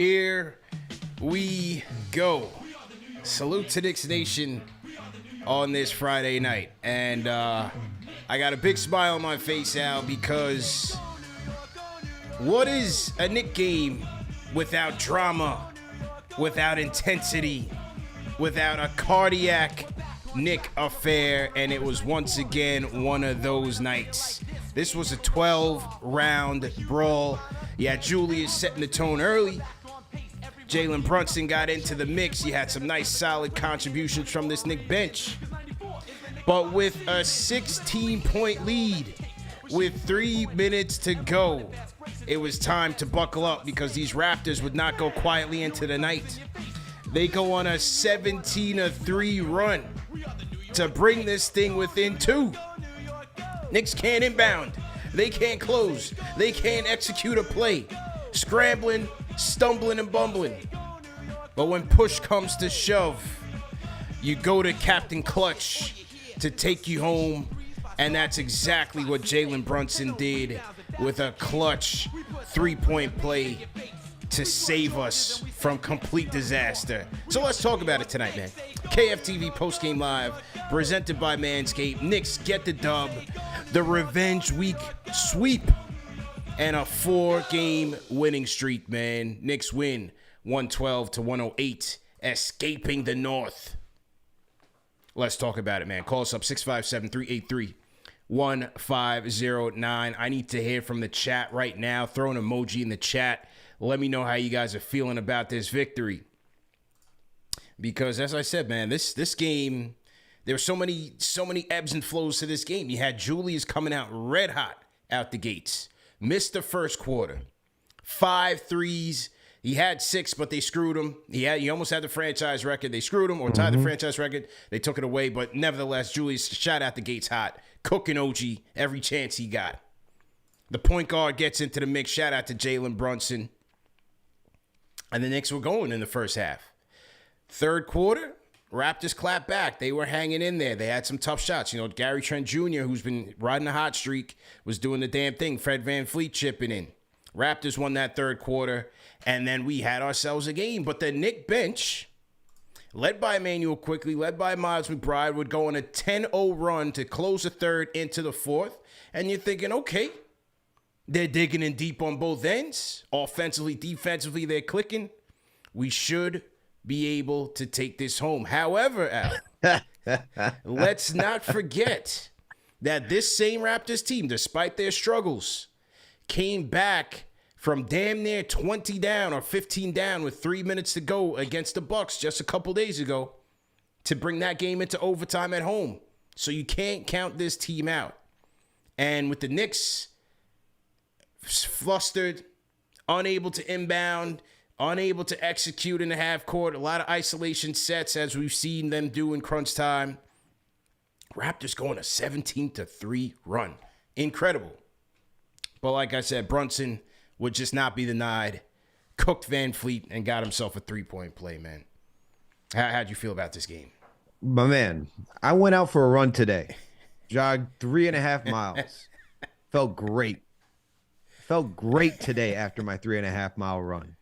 Here we go. Salute to Knicks Nation on this Friday night. And I got a big smile on my face, Al, because what is a Knicks game without drama, without intensity, without a cardiac Knicks affair? And it was once again one of those nights. This was a 12-round brawl. Yeah, Julius setting the tone early. Jalen Brunson got into the mix. You had some nice, solid contributions from this Knicks bench. But with a 16-point lead, with 3 minutes to go, it was time to buckle up because these Raptors would not go quietly into the night. They go on a 17-3 run to bring this thing within 2. Knicks can't inbound. They can't close. They can't execute a play. Scrambling, stumbling, and bumbling. But when push comes to shove, you go to Captain Clutch to take you home. And that's exactly what Jalen Brunson did with a clutch 3-point play to save us from complete disaster. So let's talk about it tonight, man. KFTV Postgame Live, presented by Manscaped. Knicks get the dub, the Revenge Week sweep, and a 4-game winning streak, man. Knicks win 112-108, escaping the North. Let's talk about it, man. Call us up, 657-383-1509. I need to hear from the chat right now. Throw an emoji in the chat. Let me know how you guys are feeling about this victory. Because as I said, man, this game, there were so many ebbs and flows to this game. You had Julius coming out red hot out the gates. Missed the first quarter. 5 threes. He had 6, but they screwed him. He almost had the franchise record. They screwed him or tied the franchise record. They took it away, but nevertheless, Julius shot out the gates hot, cooking OG every chance he got. The point guard gets into the mix. Shout out to Jalen Brunson. And the Knicks were going in the first half. Third quarter, Raptors clapped back. They were hanging in there. They had some tough shots. You know, Gary Trent Jr., who's been riding a hot streak, was doing the damn thing. Fred VanVleet chipping in. Raptors won that third quarter, and then we had ourselves a game. But the Knicks bench, led by Emmanuel Quickley, led by Miles McBride, would go on a 10-0 run to close the third into the fourth. And you're thinking, okay, they're digging in deep on both ends. Offensively, defensively, they're clicking. We should be able to take this home. However, Al, let's not forget that this same Raptors team, despite their struggles, came back from damn near 20 down or 15 down with 3 minutes to go against the Bucks just a couple days ago to bring that game into overtime at home. So you can't count this team out. And with the Knicks flustered, unable to inbound, unable to execute in the half court, a lot of isolation sets as we've seen them do in crunch time. Raptors going a 17-3 run. Incredible. But like I said, Brunson would just not be denied. Cooked VanVleet and got himself a 3-point play, man. How'd you feel about this game? My man, I went out for a run today. Jogged 3.5 miles. Felt great. Felt great today after my 3.5-mile run.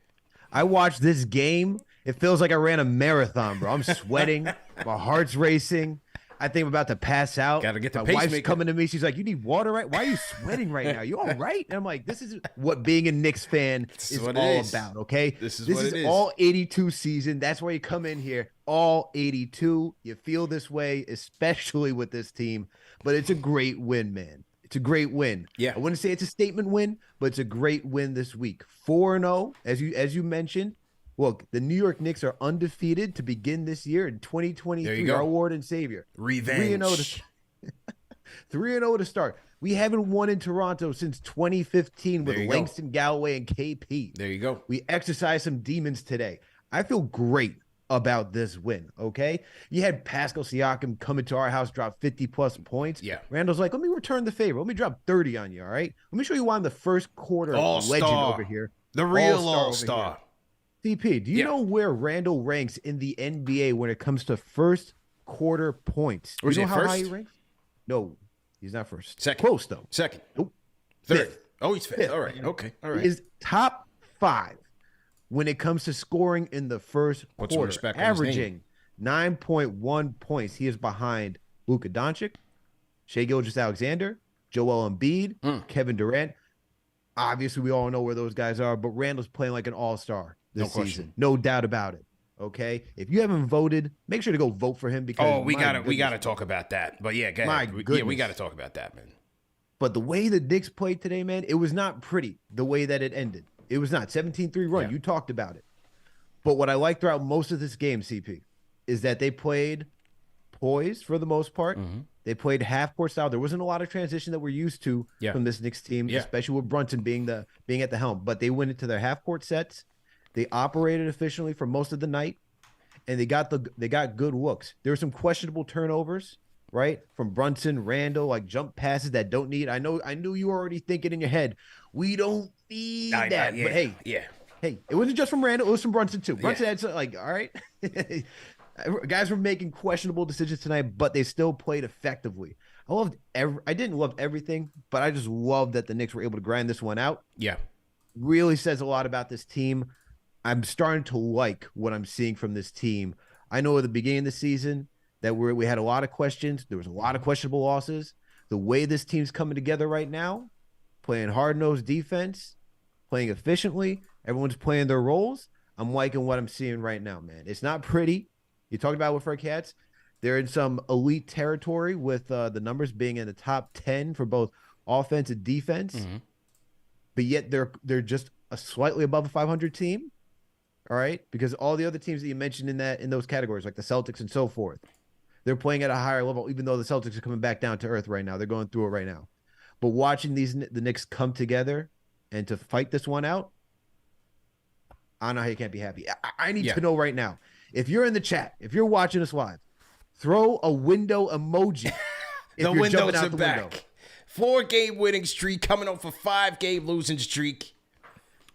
I watched this game. It feels like I ran a marathon, bro. I'm sweating. My heart's racing. I think I'm about to pass out. Gotta get the My wife's pacemaker. coming to me. She's like, "You need water, right? Why are you sweating right now? You all right?" And I'm like, "This is what being a Knicks fan is all about." Okay, This is all 82 season. That's why you come in here. All 82. You feel this way, especially with this team. But it's a great win, man. It's a great win. Yeah. I wouldn't say it's a statement win, but it's a great win this week. 4-0, as you mentioned. Look, the New York Knicks are undefeated to begin this year in 2023. Our Lord and Savior. Revenge. 3-0 to start. We haven't won in Toronto since 2015 with Langston Galloway and KP. There you go. We exercised some demons today. I feel great about this win, okay? You had Pascal Siakam come into our house, drop 50-plus points. Yeah. Randall's like, let me return the favor. Let me drop 30 on you, all right? Let me show you why I'm the first quarter legend over here. The real all-star. CP, do you know where Randall ranks in the NBA when it comes to first quarter points? Do you know how high he ranks? No, he's not first. Second. Close, though. Second. Nope. Third. Fifth. Oh, he's fifth. All right. Okay. All right. Is top 5 when it comes to scoring in the first Put some quarter, respect on his name. averaging 9.1 points. He is behind Luka Doncic, Shai Gilgeous-Alexander, Joel Embiid, Kevin Durant. Obviously, we all know where those guys are, but Randall's playing like an all-star this season. No doubt about it. Okay? If you haven't voted, make sure to go vote for him because we gotta talk about that. But yeah, go ahead. We gotta talk about that, man. But the way the Knicks played today, man, it was not pretty the way that it ended. It was not 17-3 run. Yeah. You talked about it. But what I liked throughout most of this game, CP, is that they played poised for the most part. They played half-court style. There wasn't a lot of transition that we're used to from this Knicks team, especially with Brunson being at the helm. But they went into their half-court sets. They operated efficiently for most of the night, and they got good looks. There were some questionable turnovers, right, from Brunson, Randall, like jump passes that don't need. I knew you were already thinking in your head, we don't need that. But hey, it wasn't just from Randall. It was from Brunson too. Brunson had some, like, all right. Guys were making questionable decisions tonight, but they still played effectively. I didn't love everything, but I just loved that the Knicks were able to grind this one out. Yeah. Really says a lot about this team. I'm starting to like what I'm seeing from this team. I know at the beginning of the season that we had a lot of questions. There was a lot of questionable losses. The way this team's coming together right now, playing hard-nosed defense, playing efficiently, everyone's playing their roles. I'm liking what I'm seeing right now, man. It's not pretty. You talked about with our Cats. They're in some elite territory with the numbers being in the top 10 for both offense and defense. But yet they're just a slightly above a 500 team. All right? Because all the other teams that you mentioned in those categories, like the Celtics and so forth, they're playing at a higher level, even though the Celtics are coming back down to earth right now. They're going through it right now. But watching the Knicks come together and to fight this one out, I don't know how you can't be happy. I need to know right now. If you're in the chat, if you're watching us live, throw a window emoji. The windows are back. 4-game winning streak coming off a 5-game losing streak.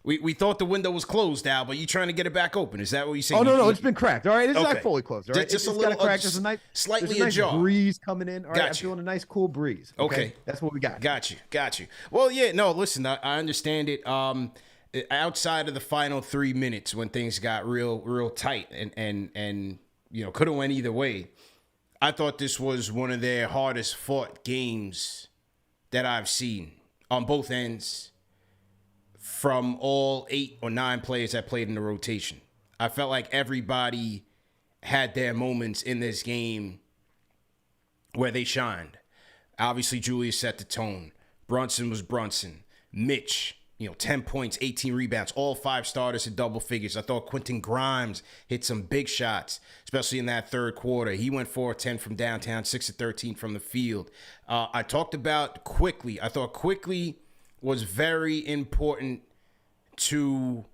We thought the window was closed now, but you trying to get it back open. Is that what you're saying? Oh, no, it's been cracked. All right, it's not fully closed. All right, just a little crack. There's a nice, slightly there's a nice ajar. breeze coming in. All right, I'm feeling a nice cool breeze. Okay, that's what we got. Got you. Well, yeah, no, listen, I understand it. Outside of the final 3 minutes when things got real tight and could have went either way, I thought this was one of their hardest fought games that I've seen on both ends from all 8 or 9 players that played in the rotation. I felt like everybody had their moments in this game where they shined. Obviously, Julius set the tone. Brunson was Brunson. Mitch, 10 points, 18 rebounds, all 5 starters in double figures. I thought Quentin Grimes hit some big shots, especially in that third quarter. He went 4-10 from downtown, 6-13 from the field. I talked about Quickly. I thought Quickly was very important to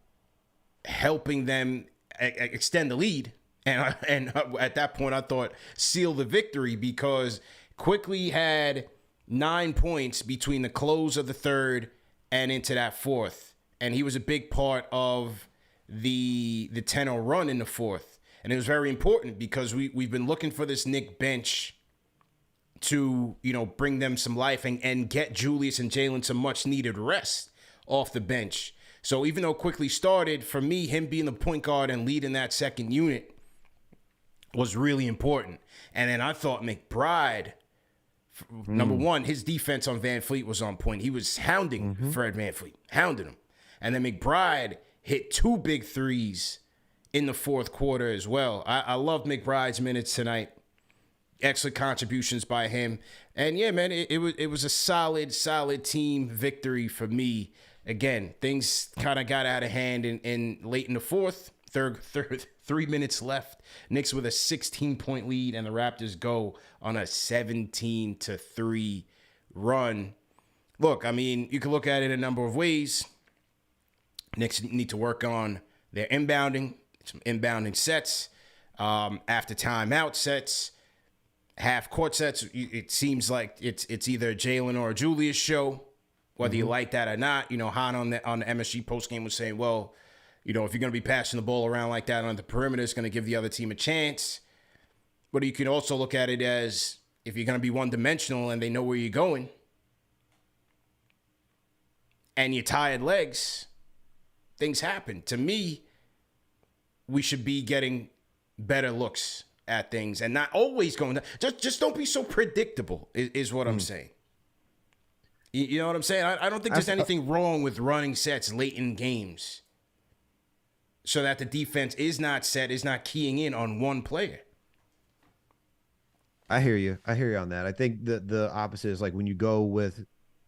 helping them extend the lead. And at that point, I thought seal the victory because Quickly had 9 points between the close of the third and into that fourth. And he was a big part of the 10-0 run in the fourth. And it was very important because we've been looking for this Knick bench to, bring them some life and get Julius and Jalen some much-needed rest off the bench. So even though Quickly started, for me, him being the point guard and leading that second unit was really important. And then I thought McBride, number one, his defense on Van Fleet was on point. He was hounding Fred Van Fleet, hounding him. And then McBride hit 2 big threes in the fourth quarter as well. I loved McBride's minutes tonight. Excellent contributions by him. And yeah, man, it was a solid team victory for me. Again, things kind of got out of hand in late in the fourth. Third 3 minutes left. Knicks with a 16-point lead, and the Raptors go on a 17-3 run. Look, I mean, you can look at it a number of ways. Knicks need to work on their inbounding, some inbounding sets, after timeout sets, half-court sets. It seems like it's either a Jalen or a Julius show, whether you like that or not. Han on the MSG postgame was saying, well, if you're going to be passing the ball around like that on the perimeter, it's going to give the other team a chance. But you can also look at it as if you're going to be one-dimensional and they know where you're going and you're tired legs, things happen. To me, we should be getting better looks at things and not always going down. Just don't be so predictable is what I'm saying. You know what I'm saying? I don't think there's anything wrong with running sets late in games so that the defense is not keying in on one player. I hear you on that. I think the opposite is like when you're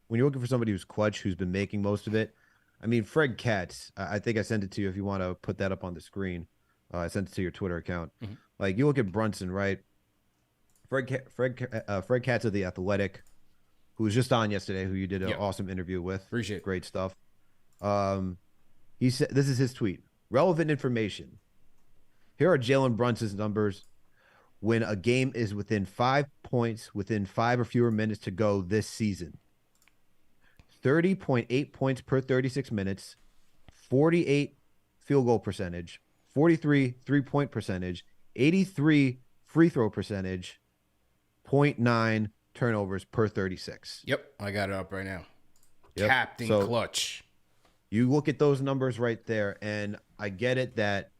looking for somebody who's clutch, who's been making most of it. I mean, Fred Katz, I think I sent it to you if you want to put that up on the screen. I sent it to your Twitter account. Mm-hmm. Like, you look at Brunson, right? Fred Katz of The Athletic, who was just on yesterday, who you did an awesome interview with. Appreciate it. Great stuff. He said, this is his tweet. Relevant information. Here are Jalen Brunson's numbers when a game is within 5 points, within 5 or fewer minutes to go this season. 30.8 points per 36 minutes, 48 field goal percentage, 43 three-point percentage, 83 free throw percentage, 0.9 turnovers per 36. Yep, I got it up right now. Yep. Captain Clutch. You look at those numbers right there, and I get it that,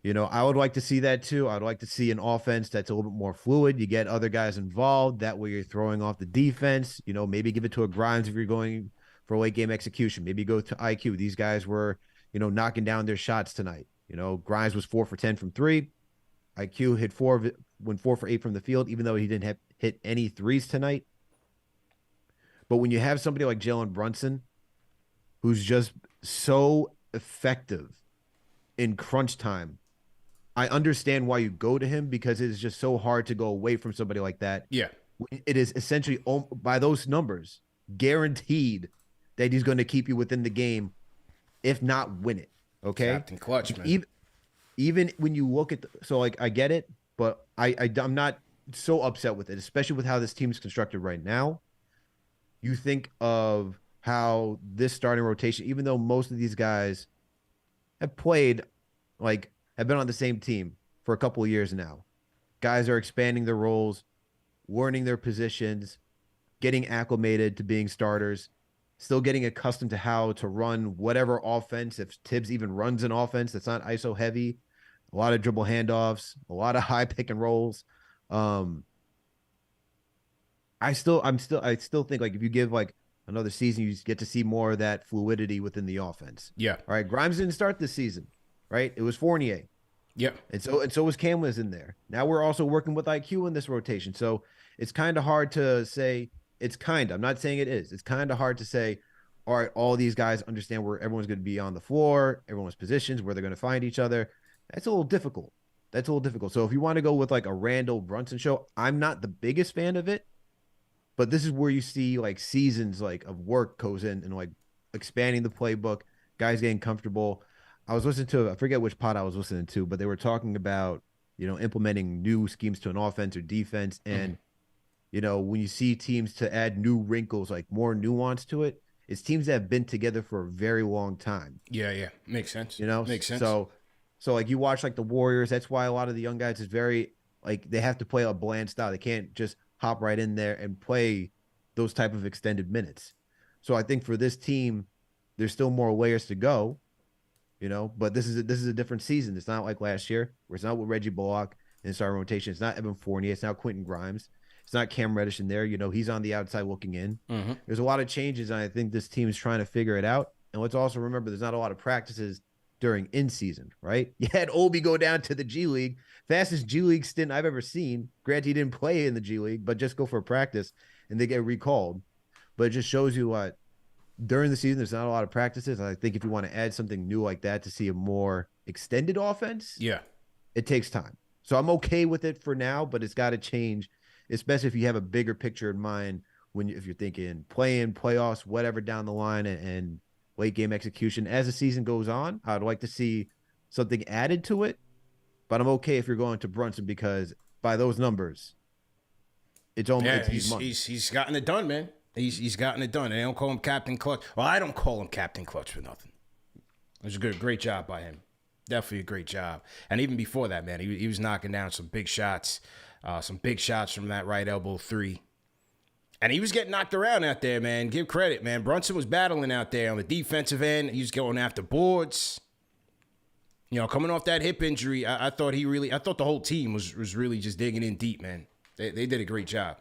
I would like to see that too. I'd like to see an offense that's a little bit more fluid. You get other guys involved. That way you're throwing off the defense. Maybe give it to a Grimes if you're going for late game execution. Maybe go to IQ. These guys were, knocking down their shots tonight. Grimes was 4 for 10 from 3. IQ went 4 for 8 from the field, even though he didn't hit any threes tonight. But when you have somebody like Jalen Brunson, who's just so effective in crunch time, I understand why you go to him, because it is just so hard to go away from somebody like that. Yeah. It is essentially, by those numbers, guaranteed that he's going to keep you within the game, if not win it. Okay? Captain Clutch, man. Even when you look at I get it, but I'm not so upset with it, especially with how this team is constructed right now. You think of how this starting rotation, even though most of these guys have been on the same team for a couple of years now. Guys are expanding their roles, learning their positions, getting acclimated to being starters, still getting accustomed to how to run whatever offense, if Tibbs even runs an offense that's not ISO heavy, a lot of dribble handoffs, a lot of high pick and rolls. I still think if you give another season, you get to see more of that fluidity within the offense. Yeah. All right. Grimes didn't start this season, right? It was Fournier. Yep. And so was Cam was in there. Now we're also working with IQ in this rotation. So it's kind of hard to say. I'm not saying it is. It's kind of hard to say, all right, all these guys understand where everyone's going to be on the floor, everyone's positions, where they're going to find each other. That's a little difficult. So if you want to go with a Randall Brunson show, I'm not the biggest fan of it, but this is where you see seasons of work goes in and expanding the playbook, guys getting comfortable. I was listening to, I forget which pod I was listening to, but they were talking about, implementing new schemes to an offense or defense. And, when you see teams to add new wrinkles, more nuance to it, it's teams that have been together for a very long time. Yeah. Makes sense. Makes sense. So you watch the Warriors, that's why a lot of the young guys is very, they have to play a bland style. They can't just hop right in there and play those type of extended minutes. So I think for this team, there's still more layers to go. But this is a different season. It's not like last year, where it's not with Reggie Bullock in starting rotation. It's not Evan Fournier. It's now Quentin Grimes. It's not Cam Reddish in there. He's on the outside looking in. Mm-hmm. There's a lot of changes, and I think this team is trying to figure it out. And let's also remember, there's not a lot of practices during in-season, right? You had Obi go down to the G League, fastest G League stint I've ever seen. Granted, he didn't play in the G League, but just go for a practice, and they get recalled. But it just shows you what, during the season, there's not a lot of practices. And I think if you want to add something new like that to see a more extended offense, it takes time. So I'm okay with it for now, but it's got to change, especially if you have a bigger picture in mind if you're thinking play-in, playoffs, whatever down the line, and late game execution. As the season goes on, I'd like to see something added to it, but I'm okay if you're going to Brunson, because by those numbers, it's almost he's gotten it done, man. He's gotten it done. They don't call him Captain Clutch. Well, I don't call him Captain Clutch for nothing. It was a great job by him. Definitely a great job. And even before that, man, he was knocking down some big shots from that right elbow three. And he was getting knocked around out there, man. Give credit, man. Brunson was battling out there on the defensive end. He was going after boards. Coming off that hip injury, I thought the whole team was really just digging in deep, man. They did a great job.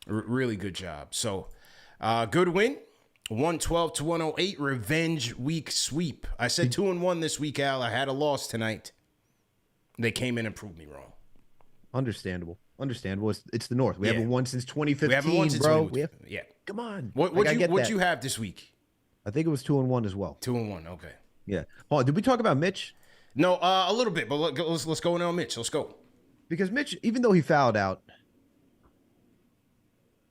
Really good job. So, good win. 112-108, revenge week sweep. I said 2-1 this week, Al. I had a loss tonight. They came in and proved me wrong. Understandable. It's the North. We haven't won since 2015, we haven't won since bro. Yeah. Come on. What'd you have this week? I think it was 2-1 as well. 2-1. Okay. Yeah. Oh, did we talk about Mitch? No, a little bit, but let's go in on Mitch. Let's go. Because Mitch, even though he fouled out,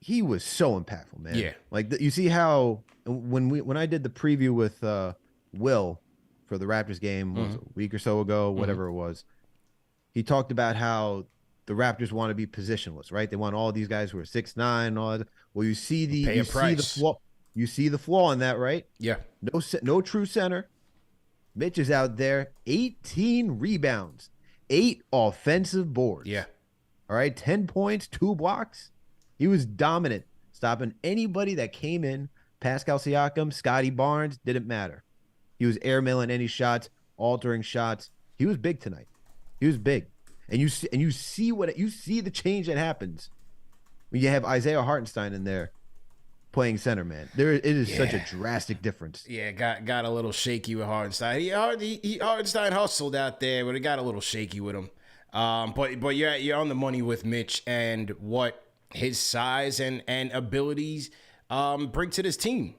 he was so impactful, man. Yeah. Like you see how when I did the preview with Will for the Raptors game a week or so ago, whatever it was, he talked about how the Raptors want to be positionless, right? They want all these guys who are 6'9", all that. Well, you see the flaw. You see the flaw in that, right? Yeah. No true center. Mitch is out there, 18 rebounds, 8 offensive boards. Yeah. All right, 10 points, 2 blocks. He was dominant, stopping anybody that came in. Pascal Siakam, Scotty Barnes, didn't matter. He was airmailing any shots, altering shots. He was big tonight. He was big. And you see the change that happens when you have Isaiah Hartenstein in there playing center, man. It is such a drastic difference. Yeah, got a little shaky with Hartenstein. Hartenstein hustled out there, but it got a little shaky with him. But you're on the money with Mitch and what his size and abilities bring to this team.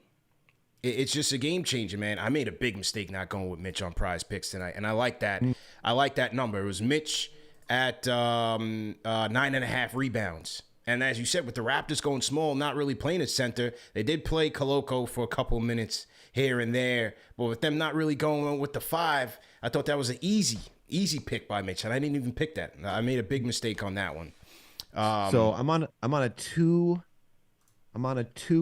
It's just a game changer, man. I made a big mistake not going with Mitch on Prizepicks tonight, and I like that. I like that number. It was Mitch at 9.5 rebounds. And as you said, with the Raptors going small, not really playing at center, they did play Koloko for a couple of minutes here and there. But with them not really going with the 5, I thought that was an easy pick by Mitch, and I didn't even pick that. I made a big mistake on that one. So I'm on a 2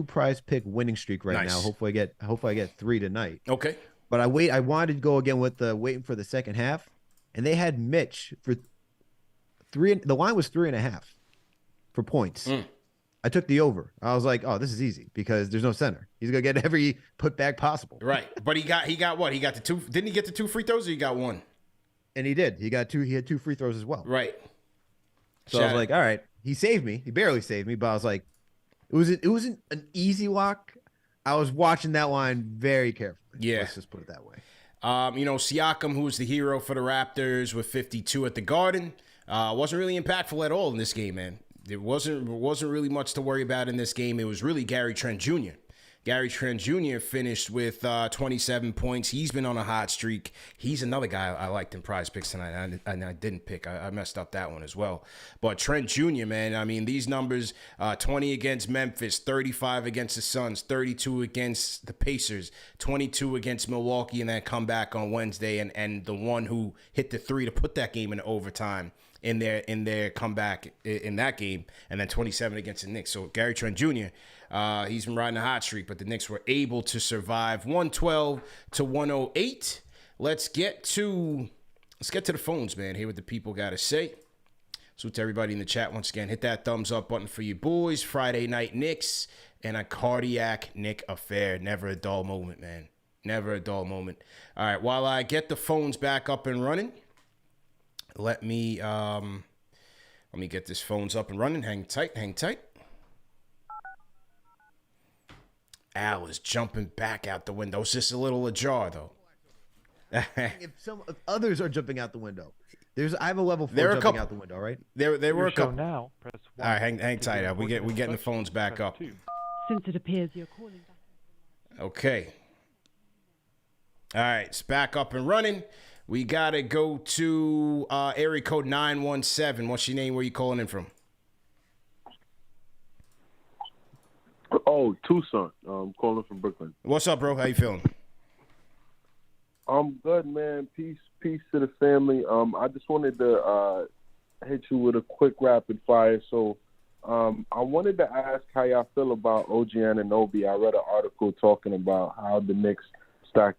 prize pick winning streak right now. Hopefully I get 3 tonight. Okay. But I wanted to go again with waiting for the second half, and they had Mitch for 3. The line was 3.5 for points. I took the over. I was like, oh, this is easy because there's no center. He's gonna get every putback possible. Right. But he got what? He got the 2. Didn't he get the 2 free throws, or he got 1? And he did. He got 2. He had 2 free throws as well. Right. So I was like, all right, he saved me. He barely saved me, but I was like, it wasn't an easy lock. I was watching that line very carefully. Yeah. Let's just put it that way. Siakam, who was the hero for the Raptors with 52 at the Garden, wasn't really impactful at all in this game, man. There wasn't really much to worry about in this game. It was really Gary Trent Jr. Gary Trent Jr. finished with 27 points. He's been on a hot streak. He's another guy I liked in Prizepicks tonight, and I didn't pick. I messed up that one as well. But Trent Jr., man, I mean, these numbers, 20 against Memphis, 35 against the Suns, 32 against the Pacers, 22 against Milwaukee in that comeback on Wednesday, and the one who hit the 3 to put that game in overtime in their comeback in that game, and then 27 against the Knicks. So Gary Trent Jr., he's been riding a hot streak, but the Knicks were able to survive 112-108. Let's get to the phones, man. Hear what the people got to say. So to everybody in the chat, once again, hit that thumbs up button for you boys. Friday night Knicks and a cardiac Knick affair. Never a dull moment, man. Never a dull moment. All right, while I get the phones back up and running, let me get this phones up and running. Hang tight. Al is jumping back out the window. It's just a little ajar, though. If others are jumping out the window, I have a level 4 jumping out the window, right? There were a couple. Now, press 1. All right, hang tight, Al. We getting the phones back up. Since it appears you're calling back. Okay. All right, it's back up and running. We got to go to area code 917. What's your name? Where you calling in from? Oh, Tucson. I'm calling from Brooklyn. What's up, bro? How you feeling? I'm good, man. Peace to the family. I just wanted to hit you with a quick rapid fire. So I wanted to ask how y'all feel about OG Anunoby. I read an article talking about how the Knicks stack.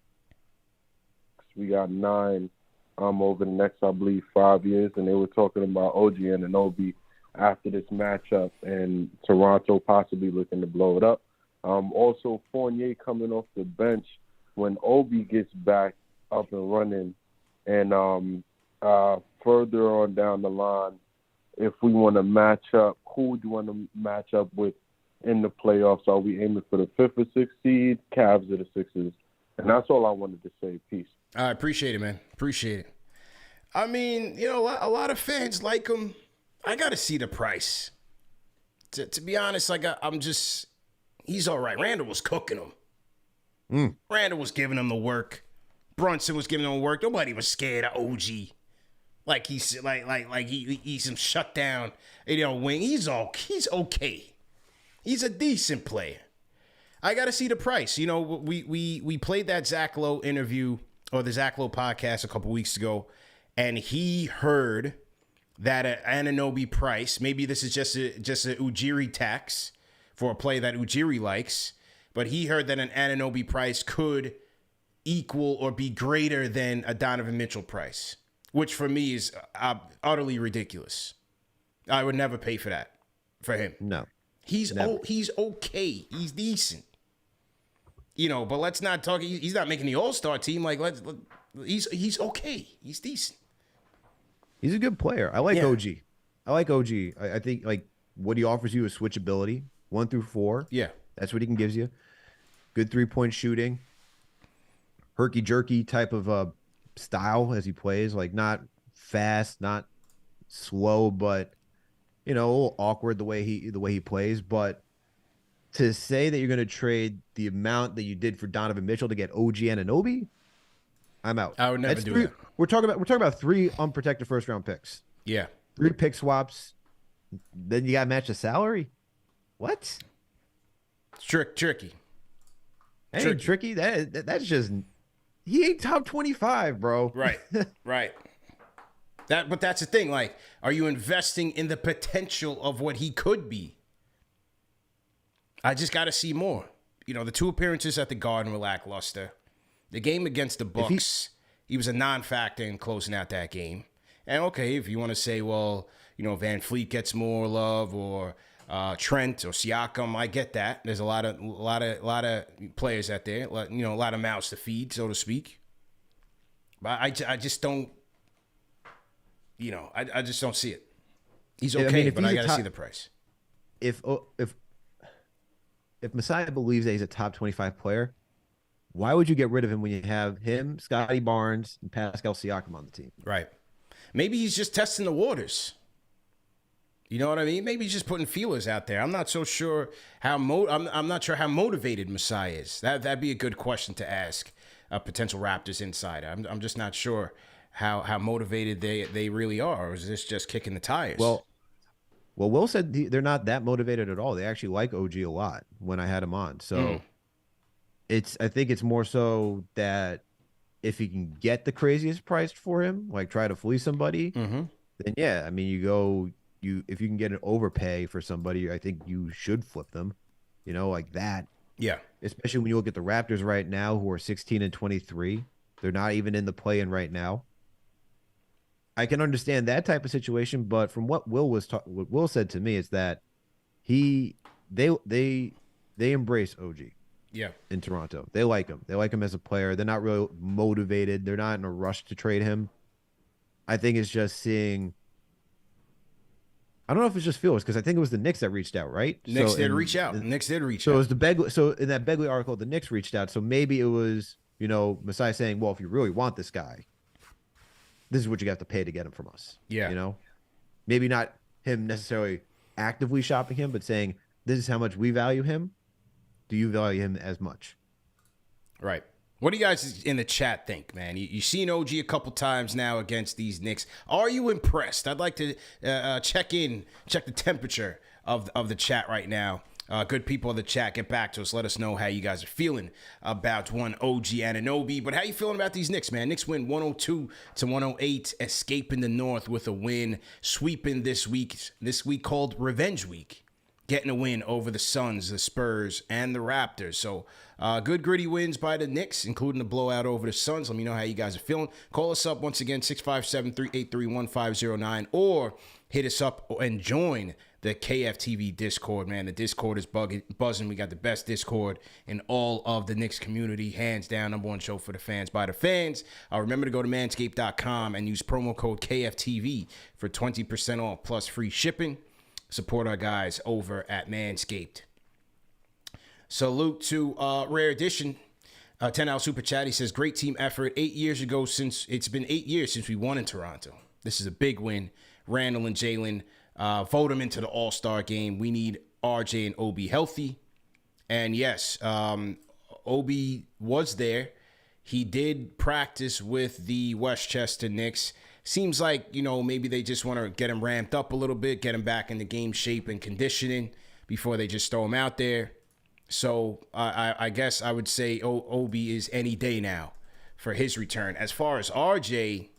We got 9 over the next, I believe, 5 years, and they were talking about OG Anunoby after this matchup and Toronto possibly looking to blow it up. Also, Fournier coming off the bench when Obi gets back up and running. And further on down the line, if we want to match up, who do you want to match up with in the playoffs? Are we aiming for the 5th or 6th seed, Cavs or the Sixers? And that's all I wanted to say. Peace. I appreciate it, man. Appreciate it. I mean, you know, a lot of fans like him. I got to see the price. To be honest, like he's all right. Randall was cooking him. Randall was giving him the work. Brunson was giving him the work. Nobody was scared of OG. Like he's some shutdown, wing. He's okay. He's a decent player. I got to see the price. You know, we played that Zach Lowe interview or the Zach Lowe podcast a couple weeks ago, and he heard that Anunoby price. Maybe this is just a Ujiri tax for a play that Ujiri likes, but he heard that an Anunoby price could equal or be greater than a Donovan Mitchell price, which for me is utterly ridiculous. I would never pay for that for him. No. He's okay. He's decent. You know, but let's not talk. He's not making the All-Star team. Like, he's okay. He's decent. He's a good player. I like OG. I think like what he offers you is switchability, 1 through 4. Yeah, that's what he can give you. Good 3-point shooting, herky jerky type of style as he plays. Like not fast, not slow, but a little awkward the way he plays. But to say that you're going to trade the amount that you did for Donovan Mitchell to get OG Anunoby, I'm out. I would never do that. We're talking about 3 unprotected first round picks. Yeah, 3 pick swaps. Then you got to match the salary. What? Tricky. Hey, tricky. That's just he ain't top 25, bro. Right. Right. But that's the thing. Like, are you investing in the potential of what he could be? I just got to see more. The 2 appearances at the Garden were lackluster. The game against the Bucks, he was a non-factor in closing out that game. And okay, if you want to say, well, Van Fleet gets more love or Trent or Siakam, I get that. There's a lot of players out there, a lot of mouths to feed, so to speak. But I just don't, I just don't see it. He's okay, but I got to see the price. If Messiah believes that he's a top 25 player, why would you get rid of him when you have him, Scotty Barnes, and Pascal Siakam on the team? Right. Maybe he's just testing the waters. You know what I mean? Maybe he's just putting feelers out there. I'm not so sure how I'm not sure how motivated Messiah is. That'd be a good question to ask a potential Raptors insider. I'm just not sure how motivated they really are, or is this just kicking the tires? Well, Will said they're not that motivated at all. They actually like OG a lot when I had him on. So I think it's more so that if he can get the craziest price for him, like try to fleece somebody, then yeah, I mean, if you can get an overpay for somebody, I think you should flip them, like that. Yeah. Especially when you look at the Raptors right now, who are 16-23. They're not even in the play-in right now. I can understand that type of situation, but from what what Will said to me is that they embrace OG. Yeah. In Toronto. They like him. They like him as a player. They're not really motivated. They're not in a rush to trade him. I think it's just seeing. I don't know if it's just feelers because I think it was the Knicks that reached out, right? Knicks did reach out. Knicks did reach out. So it was the Begley. So in that Begley article, the Knicks reached out. So maybe it was, Messiah saying, well, if you really want this guy, this is what you have to pay to get him from us. Yeah. Maybe not him necessarily actively shopping him, but saying, this is how much we value him. Do you value him as much? Right. What do you guys in the chat think, man? You've seen OG a couple times now against these Knicks. Are you impressed? I'd like to check the temperature of the chat right now. Good people in the chat, get back to us. Let us know how you guys are feeling about one OG Anunoby. But how you feeling about these Knicks, man? Knicks win 102-108, escaping the North with a win, sweeping this week called Revenge Week. getting a win over the Suns, the Spurs, and the Raptors. So good gritty wins by the Knicks, including the blowout over the Suns. Let me know how you guys are feeling. Call us up once again, 657-383-1509, or hit us up and join the KFTV Discord, man. The Discord is buzzing. We got the best Discord in all of the Knicks community. Hands down, number one show for the fans by the fans. Remember to go to manscaped.com and use promo code KFTV for 20% off plus free shipping. Support our guys over at Manscaped. Salute to Rare Edition. $10 super chat. He says, great team effort. It's been 8 years since we won in Toronto. This is a big win. Randall and Jalen vote him into the All-Star game. We need RJ and Obi healthy. And yes, Obi was there. He did practice with the Westchester Knicks. Seems like, maybe they just want to get him ramped up a little bit, get him back in the game shape and conditioning before they just throw him out there. So I guess I would say Obi is any day now for his return. As far as RJ,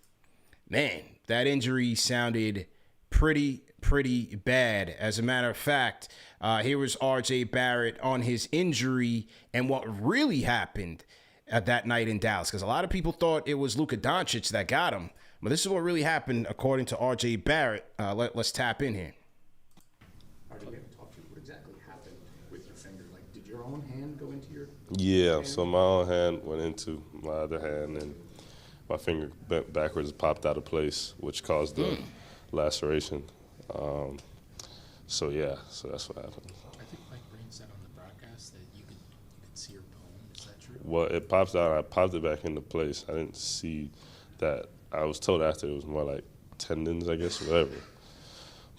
man, that injury sounded pretty bad. As a matter of fact, here was RJ Barrett on his injury and what really happened at that night in Dallas. Because a lot of people thought it was Luka Doncic that got him. But this is what really happened according to RJ Barrett. Let's tap in here. RJ, we haven't talked to you. What exactly happened with your finger? Like, did your own hand go into your Yeah, so my own hand went into my other hand, and my finger bent backwards, popped out of place, which caused the laceration. So that's what happened. I think Mike Breen said on the broadcast that you could see your bone. Is that true? Well, it popped out. I popped it back into place. I didn't see that. I was told after it was more like tendons, I guess, whatever.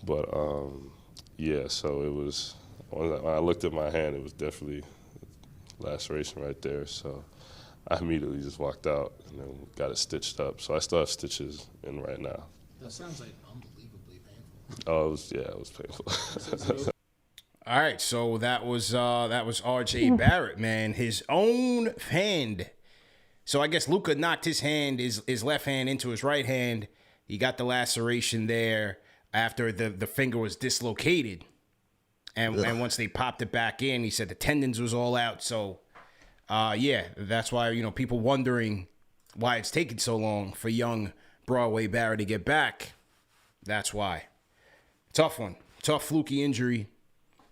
But, so it was, when I looked at my hand, it was definitely laceration right there. So I immediately just walked out and then got it stitched up. So I still have stitches in right now. That sounds like unbelievably painful. Oh, it was painful. All right, so that was RJ Barrett, man. His own hand. So I guess Luka knocked his left hand into his right hand. He got the laceration there after the finger was dislocated. And once they popped it back in, he said the tendons was all out. So, that's why, people wondering why it's taking so long for young Broadway Barrett to get back. That's why. Tough one. Tough fluky injury.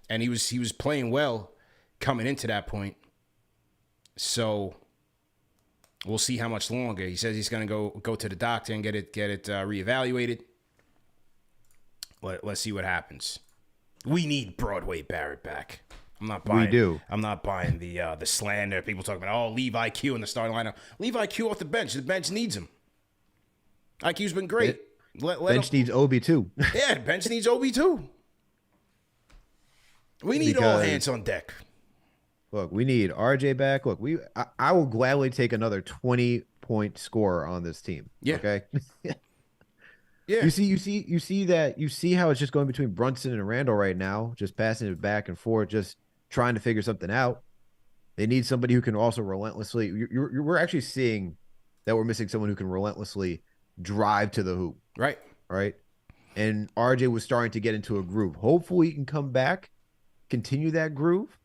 And he was playing well coming into that point. So we'll see how much longer. He says he's going to go to the doctor and get it reevaluated. Let's see what happens. We need Broadway Barrett back. I'm not buying. We do. I'm not buying the slander. People talking about leave IQ in the starting lineup. Leave IQ off the bench. The bench needs him. IQ's been great. Bench needs Obi too. Yeah, the bench needs Obi too. We need all hands on deck. Look, we need RJ back. Look, I will gladly take another 20-point scorer on this team. Yeah. Okay. Yeah. You see how it's just going between Brunson and Randall right now, just passing it back and forth, just trying to figure something out. They need somebody who can also relentlessly. We're actually seeing that we're missing someone who can relentlessly drive to the hoop. Right. Right. And RJ was starting to get into a groove. Hopefully, he can come back, continue that groove.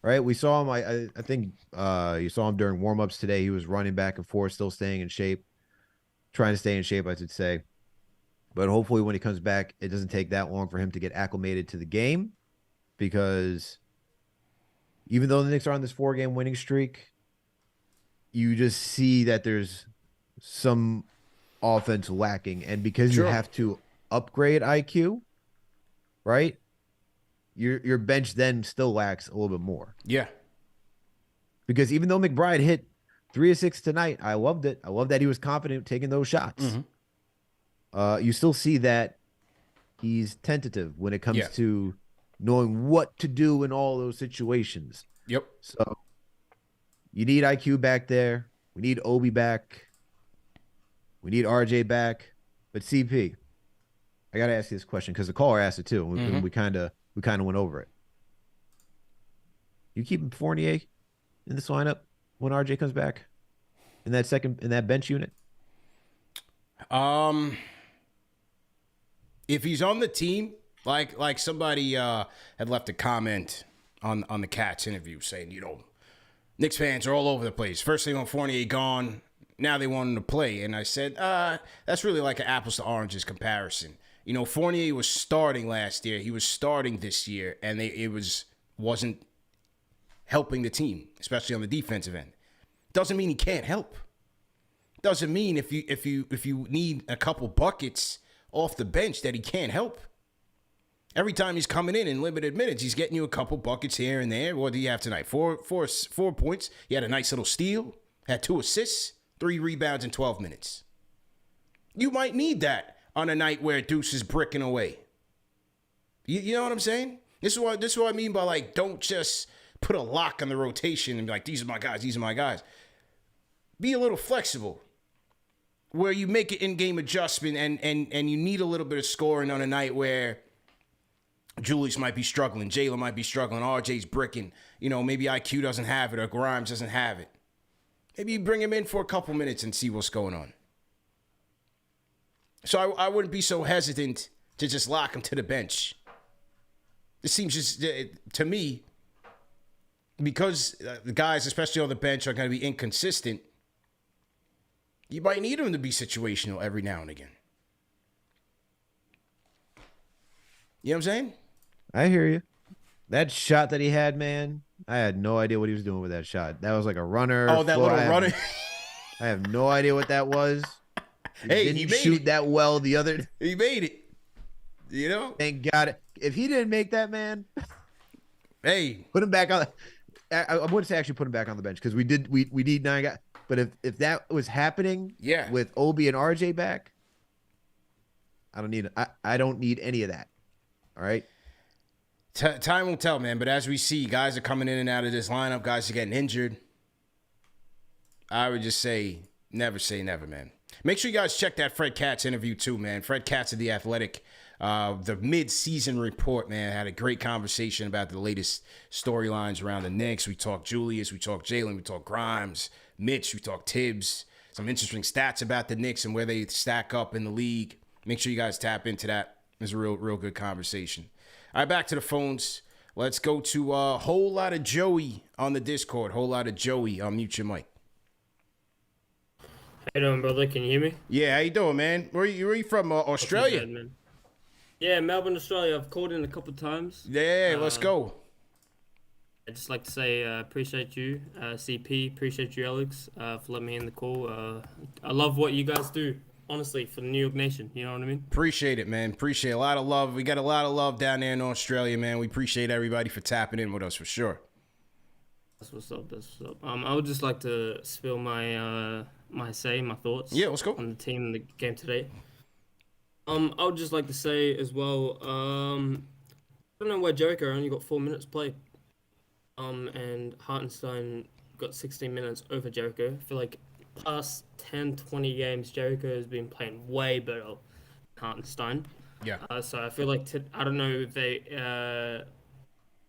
Right. We saw him. I think you saw him during warmups today. He was running back and forth, still staying in shape, trying to stay in shape, I should say. But hopefully when he comes back, it doesn't take that long for him to get acclimated to the game, because even though the Knicks are on this 4-game winning streak, you just see that there's some offense lacking. And because you have to upgrade IQ, right, your bench then still lacks a little bit more. Yeah. Because even though McBride hit 3 of 6 tonight, I loved it. I love that he was confident taking those shots. Mm-hmm. You still see that he's tentative when it comes to knowing what to do in all those situations. Yep. So you need IQ back there. We need Obi back. We need RJ back. But CP, I got to ask you this question because the caller asked it too. We kind of went over it. You keeping Fournier in this lineup when RJ comes back in that bench unit? If he's on the team, Like somebody had left a comment on the Cats interview saying, Knicks fans are all over the place. First they want Fournier gone, now they want him to play. And I said, that's really like an apples to oranges comparison. Fournier was starting last year. He was starting this year, and wasn't helping the team, especially on the defensive end. Doesn't mean he can't help. Doesn't mean if you need a couple buckets off the bench that he can't help. Every time he's coming in limited minutes, he's getting you a couple buckets here and there. What do you have tonight? Four points. He had a nice little steal, had 2 assists, 3 rebounds in 12 minutes. You might need that on a night where Deuce is bricking away. You know what I'm saying? This is what I mean by, like, don't just put a lock on the rotation and be like, these are my guys. Be a little flexible where you make an in-game adjustment and you need a little bit of scoring on a night where Julius might be struggling, Jalen might be struggling, RJ's bricking, maybe IQ doesn't have it or Grimes doesn't have it. Maybe you bring him in for a couple minutes and see what's going on. So I wouldn't be so hesitant to just lock him to the bench. This seems just, to me, because the guys, especially on the bench, are going to be inconsistent, you might need them to be situational every now and again. You know what I'm saying? I hear you. That shot that he had, man, I had no idea what he was doing with that shot. That was like a runner. Oh, that little runner. I have no idea what that was. He didn't made shoot it. that well the other. He made it. Thank God. If he didn't make that, man, put him back on. I wouldn't say actually put him back on the bench because we need 9 guys. But if that was happening, with Obi and RJ back, I don't need any of that. All right. Time will tell, man. But as we see, guys are coming in and out of this lineup. Guys are getting injured. I would just say never, man. Make sure you guys check that Fred Katz interview too, man. Fred Katz of The Athletic, the mid-season report, man. Had a great conversation about the latest storylines around the Knicks. We talked Julius, we talked Jalen, we talked Grimes, Mitch, we talked Tibbs. Some interesting stats about the Knicks and where they stack up in the league. Make sure you guys tap into that. It's a real good conversation. All right, back to the phones. Let's go to a whole lot of Joey on the Discord. Whole lot of Joey. I'll mute your mic. How you doing, brother? Can you hear me? Yeah, how you doing, man? Where are you from? Australia? Bad, man. Yeah, Melbourne, Australia. I've called in a couple of times. Yeah, let's go. I'd just like to say appreciate you, CP. Appreciate you, Alex, for letting me in the call. I love what you guys do, honestly, for the New York Nation. You know what I mean? Appreciate it, man. Appreciate a lot of love. We got a lot of love down there in Australia, man. We appreciate everybody for tapping in with us for sure. That's what's up. I would just like to spill my my thoughts. Yeah, let's go. On the team in the game today. I would just like to say as well, I don't know why Jericho only got 4 minutes played. And Hartenstein got 16 minutes over Jericho. I feel like past 10, 20 games, Jericho has been playing way better than Hartenstein. Yeah. So I feel like, I don't know if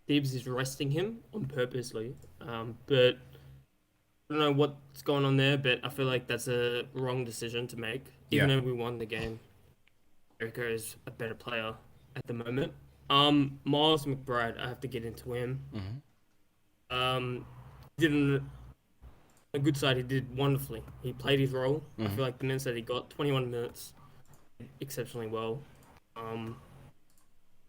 Thebes is resting him on purposely. But I don't know what's going on there, but I feel like that's a wrong decision to make. Even though we won the game, Jericho is a better player at the moment. Miles McBride, I have to get into him. On a good side, he did wonderfully. He played his role. I feel like the minutes that he got, 21 minutes, exceptionally well. I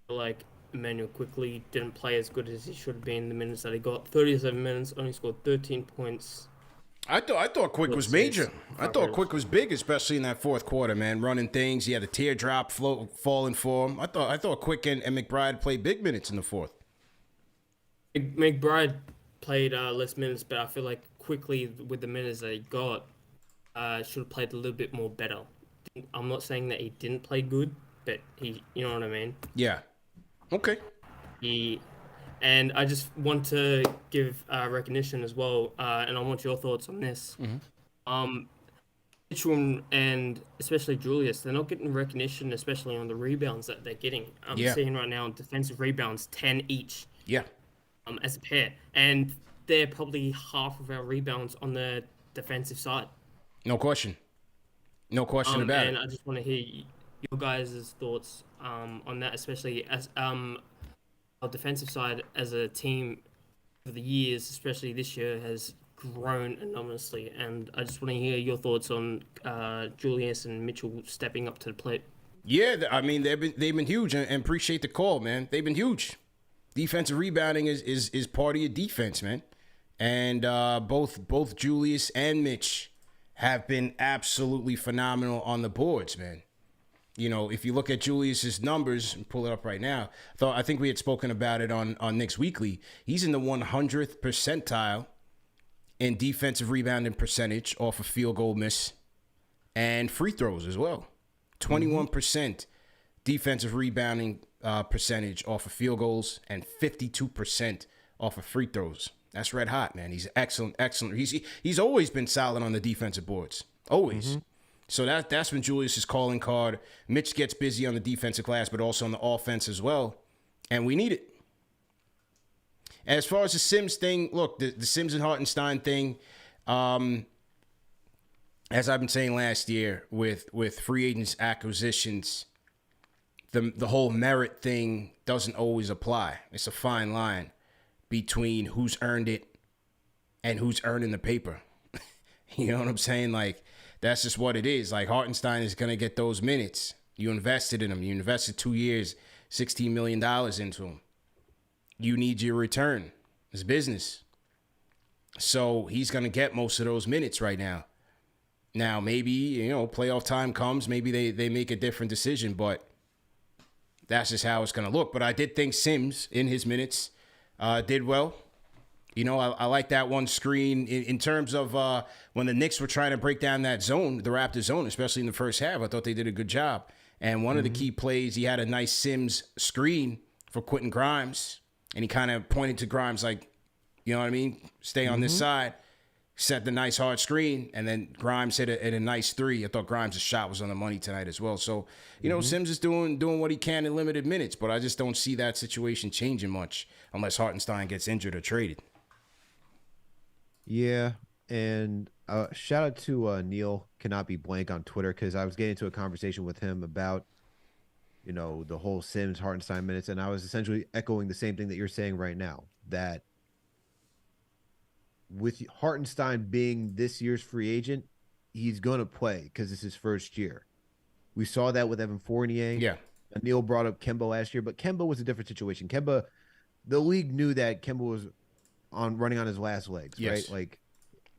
feel like Emmanuel quickly didn't play as good as he should have been the minutes that he got. 37 minutes, only scored 13 points. I thought Quick was major. I thought Quick was big, especially in that fourth quarter, man. Running things. He had a teardrop falling for him. I thought Quick and McBride played big minutes in the fourth. McBride played less minutes, but I feel like quickly with the minutes that he got, should have played a little bit more better. I'm not saying that he didn't play good, but you know what I mean? Yeah. Okay. And I just want to give recognition as well, and I want your thoughts on this. Mitchell and especially Julius, they're not getting recognition, especially on the rebounds that they're getting. I'm seeing right now defensive rebounds, 10 each. Yeah. As a pair, and they're probably half of our rebounds on the defensive side. No question. No question about it. And I just want to hear your guys' thoughts on that, especially as our defensive side as a team for the years, especially this year, has grown enormously. And I just want to hear your thoughts on Julius and Mitchell stepping up to the plate. Yeah, I mean they've been huge, and appreciate the call, man. They've been huge. Defensive rebounding is part of your defense, man. And both Julius and Mitch have been absolutely phenomenal on the boards, man. You know, if you look at Julius's numbers, and pull it up right now. I think we had spoken about it on Knicks Weekly. He's in the 100th percentile in defensive rebounding percentage off a field goal miss and free throws as well. 21% defensive rebounding percentage off of field goals and 52% off of free throws. That's red hot, man. He's excellent. He's always been solid on the defensive boards. Always. So that's when Julius' calling card. Mitch gets busy on the defensive glass, but also on the offense as well. And we need it. As far as the Sims thing, look, the Sims and Hartenstein thing, as I've been saying last year with free agents acquisitions, the whole merit thing doesn't always apply. It's a fine line between who's earned it and who's earning the paper. You know what I'm saying? Like, that's just what it is. Like, Hartenstein is going to get those minutes. You invested in him. You invested 2 years, $16 million into him. You need your return. It's business. So he's going to get most of those minutes right now. Now, maybe, you know, playoff time comes. Maybe they make a different decision, but that's just how it's going to look. But I did think Sims, in his minutes, did well. You know, I like that one screen in terms of when the Knicks were trying to break down that zone, the Raptors zone, especially in the first half. I thought they did a good job. And one of the key plays, he had a nice Sims screen for Quentin Grimes. And he kind of pointed to Grimes like, you know what I mean? Stay on this side. Set the nice hard screen. And then Grimes hit a nice three. I thought Grimes' shot was on the money tonight as well. So, you know, Sims is doing what he can in limited minutes. But I just don't see that situation changing much unless Hartenstein gets injured or traded. Yeah, and shout out to Neil Cannot Be Blank on Twitter, because I was getting into a conversation with him about, you know, the whole Sims Hartenstein minutes, and I was essentially echoing the same thing that you're saying right now, that with Hartenstein being this year's free agent, he's going to play because it's his first year. We saw that with Evan Fournier. Yeah. Neil brought up Kemba last year, but Kemba was a different situation. Kemba, the league knew that Kemba was running on his last legs, Yes. right?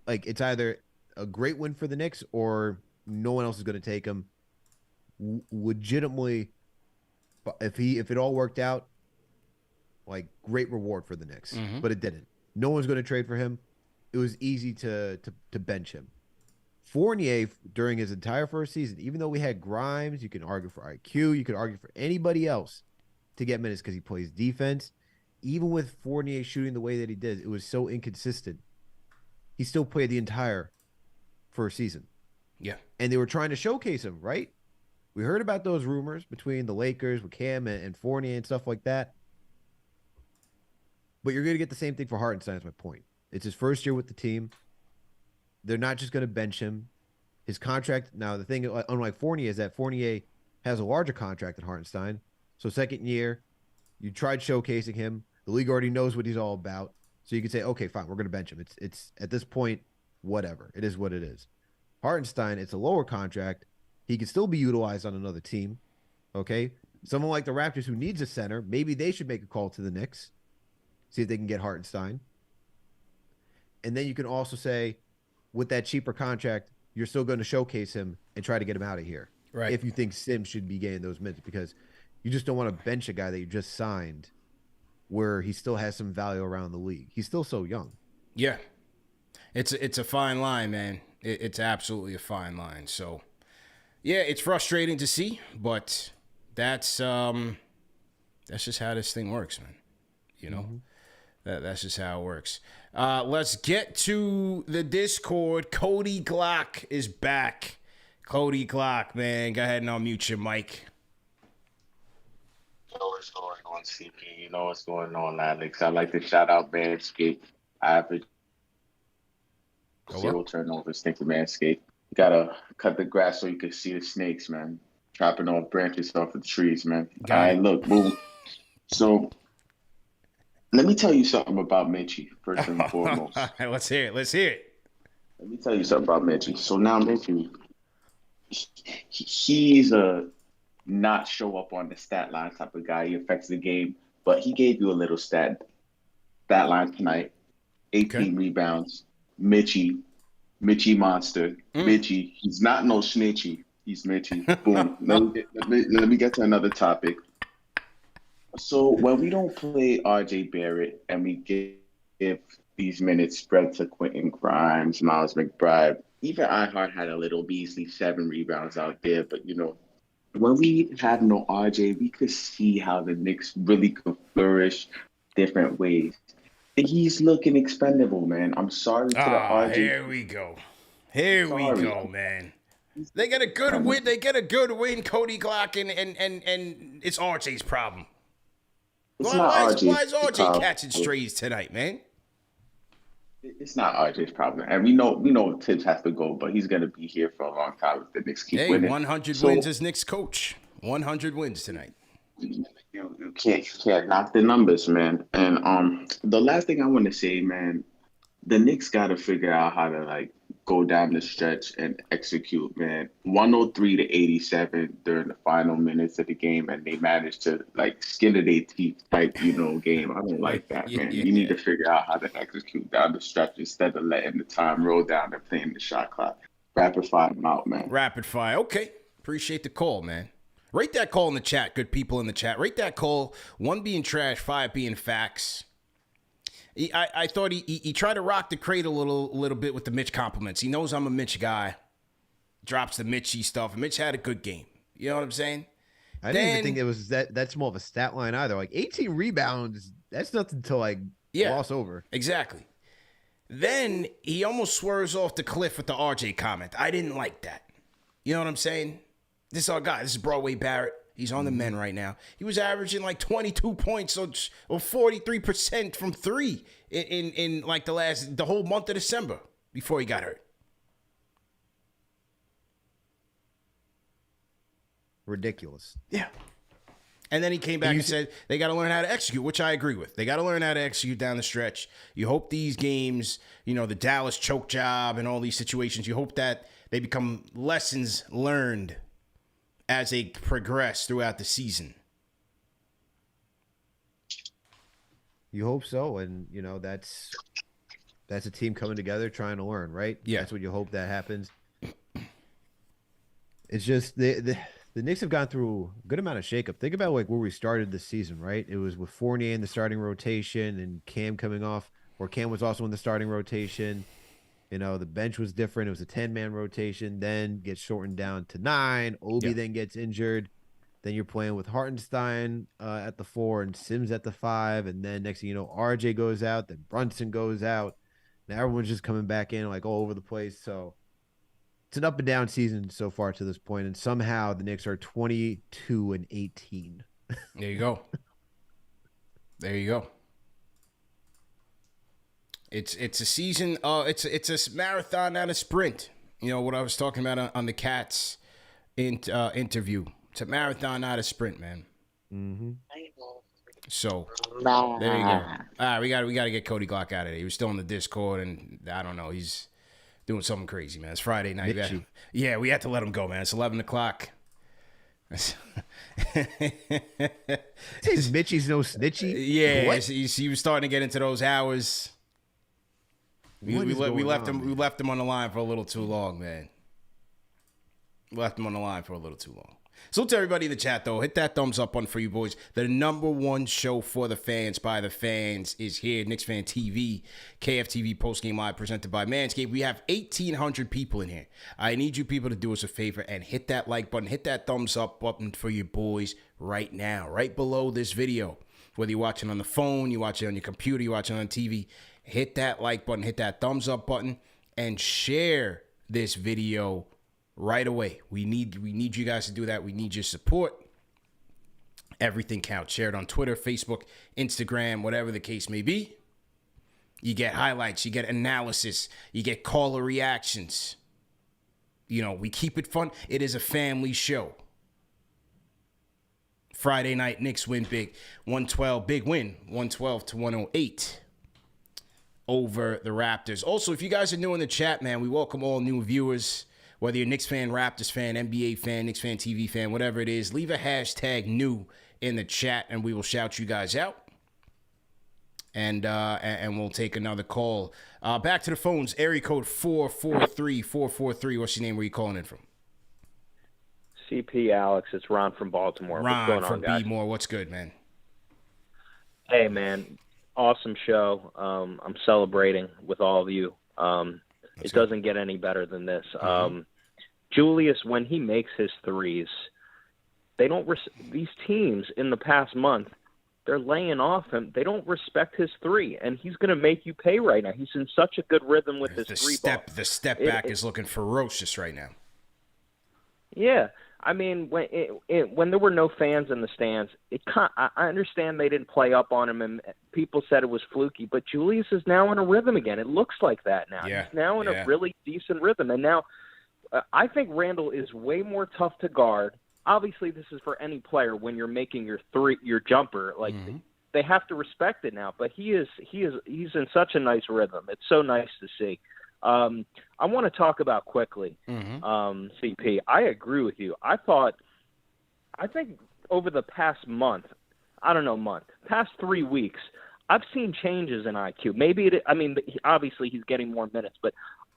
Like it's either a great win for the Knicks or no one else is going to take him. Legitimately, if it all worked out, like, great reward for the Knicks, but it didn't. No one's going to trade for him. It was easy to bench him. Fournier, during his entire first season, even though we had Grimes, you can argue for IQ, you could argue for anybody else to get minutes because he plays defense. Even with Fournier shooting the way that he did, it was so inconsistent. He still played the entire first season. Yeah. And they were trying to showcase him, right? We heard about those rumors between the Lakers with Cam and Fournier and stuff like that. But you're going to get the same thing for Hartenstein, is my point. It's his first year with the team. They're not just going to bench him. His contract, now the thing, unlike Fournier, is that Fournier has a larger contract than Hartenstein. So second year, you tried showcasing him. The league already knows what he's all about. So you can say, okay, fine, we're going to bench him. It's at this point, whatever. It is what it is. Hartenstein, it's a lower contract. He can still be utilized on another team. Okay? Someone like the Raptors who needs a center, maybe they should make a call to the Knicks. See if they can get Hartenstein. And then you can also say, with that cheaper contract, you're still going to showcase him and try to get him out of here. Right. If you think Sims should be getting those minutes, because you just don't want to bench a guy that you just signed where he still has some value around the league. He's still so young. Yeah. It's a fine line, man. It's absolutely a fine line. So, yeah, it's frustrating to see, but that's just how this thing works, man. You know? That's just how it works. Let's get to the Discord. Cody Glock is back. Cody Glock, man. Go ahead and unmute your mic. You know what's going on, CP. You know what's going on, Alex. I'd like to shout out Manscaped. I average 0 turnovers. Thank you, Manscaped. You gotta cut the grass so you can see the snakes, man. Chopping off branches off of the trees, man. Got All right, it. look, boom. So let me tell you something about Mitchie, first and foremost. All right, let's hear it. Let's hear it. Let me tell you something about Mitchie. So now Mitchie, he's a not show up on the stat line type of guy. He affects the game, but he gave you a little stat line tonight. 18 rebounds. Mitchie monster. Mitchie. He's not no snitchy. He's Mitchie. Boom. Let me get to another topic. So when we don't play RJ Barrett and we give these minutes spread to Quentin Grimes, Miles McBride, even Iheart had a little Beasley 7 rebounds out there. But, when we had no RJ, we could see how the Knicks really could flourish different ways. He's looking expendable, man. I'm sorry to the RJ. Here we go. Here we go, man. They get a good win. They get a good win, Cody Glock, and it's RJ's problem. Why is RJ catching strays tonight, man? It's not RJ's problem, and we know Tibbs has to go, but he's gonna be here for a long time if the Knicks keep winning. 100 wins as Knicks coach. 100 wins tonight. You can't knock the numbers, man. And the last thing I want to say, man, the Knicks got to figure out how to go down the stretch and execute, man. 103-87 during the final minutes of the game, and they managed to skin of their teeth type, game. I don't like that, man. You need to figure out how to execute down the stretch instead of letting the time roll down and playing the shot clock. Rapid fire them out, man. Rapid fire. Okay. Appreciate the call, man. Rate that call in the chat, good people in the chat. Rate that call, 1 being trash, 5 being facts. I thought he tried to rock the crate a little bit with the Mitch compliments. He knows I'm a Mitch guy. Drops the Mitchy stuff. Mitch had a good game. You know what I'm saying? I didn't even think it was that small of a stat line either. 18 rebounds, that's nothing to gloss over. Exactly. Then he almost swerves off the cliff with the RJ comment. I didn't like that. You know what I'm saying? This is our guy. This is Broadway Barrett. He's on the men right now. He was averaging 22 points or 43% from 3 in the whole month of December before he got hurt. Ridiculous. Yeah. And then he came back and said they got to learn how to execute, which I agree with. They got to learn how to execute down the stretch. You hope these games, the Dallas choke job and all these situations, you hope that they become lessons learned as they progress throughout the season. You hope so, and that's a team coming together trying to learn, right? Yeah, that's what you hope that happens. It's just the Knicks have gone through a good amount of shakeup. Think about where we started this season, right? It was with Fournier in the starting rotation and Cam coming off, or Cam was also in the starting rotation. The bench was different. It was a 10-man rotation, then gets shortened down to 9. Obi then gets injured. Then you're playing with Hartenstein at the 4 and Sims at the 5. And then next thing you know, RJ goes out. Then Brunson goes out. Now everyone's just coming back in all over the place. So it's an up and down season so far to this point. And somehow the Knicks are 22-18. There you go. There you go. It's a season. It's a marathon, not a sprint. What I was talking about on the Cats interview. It's a marathon, not a sprint, man. Mm-hmm. So there you go. All right, we got to get Cody Glock out of there. He was still in the Discord, and I don't know. He's doing something crazy, man. It's Friday night. We had to let him go, man. It's 11 o'clock. Mitchie's no snitchy. Yeah, he was starting to get into those hours. We left him on the line for a little too long, man. So to everybody in the chat, though, hit that thumbs up button for you boys. The number one show for the fans by the fans is here. KnicksFanTV, KFTV postgame live presented by Manscaped. We have 1,800 people in here. I need you people to do us a favor and hit that like button, hit that thumbs up button for your boys right now, right below this video. Whether you're watching on the phone, you're watching on your computer, you're watching on TV, hit that like button, hit that thumbs up button, and share this video right away. We need you guys to do that. We need your support. Everything counts. Share it on Twitter, Facebook, Instagram, whatever the case may be. You get highlights, you get analysis, you get caller reactions. We keep it fun. It is a family show. Friday night, Knicks win big, 112, big win, 112-108 over the Raptors. Also, if you guys are new in the chat, man, we welcome all new viewers, whether you're a Knicks fan, Raptors fan, NBA fan, KnicksFanTV fan, whatever it is, leave a hashtag new in the chat, and we will shout you guys out. And we'll take another call. Back to the phones, area code 443-443. What's your name? Where you calling in from? CP Alex, it's Ron from Baltimore. What's going Ron on, from guys? B-More. What's good, man? Hey, man, awesome show. I'm celebrating with all of you. It doesn't get any better than this. Julius, when he makes his threes, they don't. These teams in the past month, they're laying off him. They don't respect his three, and he's going to make you pay right now. He's in such a good rhythm with his three ball. The step back is looking ferocious right now. Yeah. I mean, when there were no fans in the stands, I understand they didn't play up on him, and people said it was fluky. But Julius is now in a rhythm again. It looks like that now. Yeah, he's now in a really decent rhythm. And now I think Randall is way more tough to guard. Obviously, this is for any player when you're making your jumper. Like they have to respect it now. But he's in such a nice rhythm. It's so nice to see. I want to talk about quickly, CP. I agree with you. I think over the past past 3 weeks, I've seen changes in IQ. Obviously he's getting more minutes, but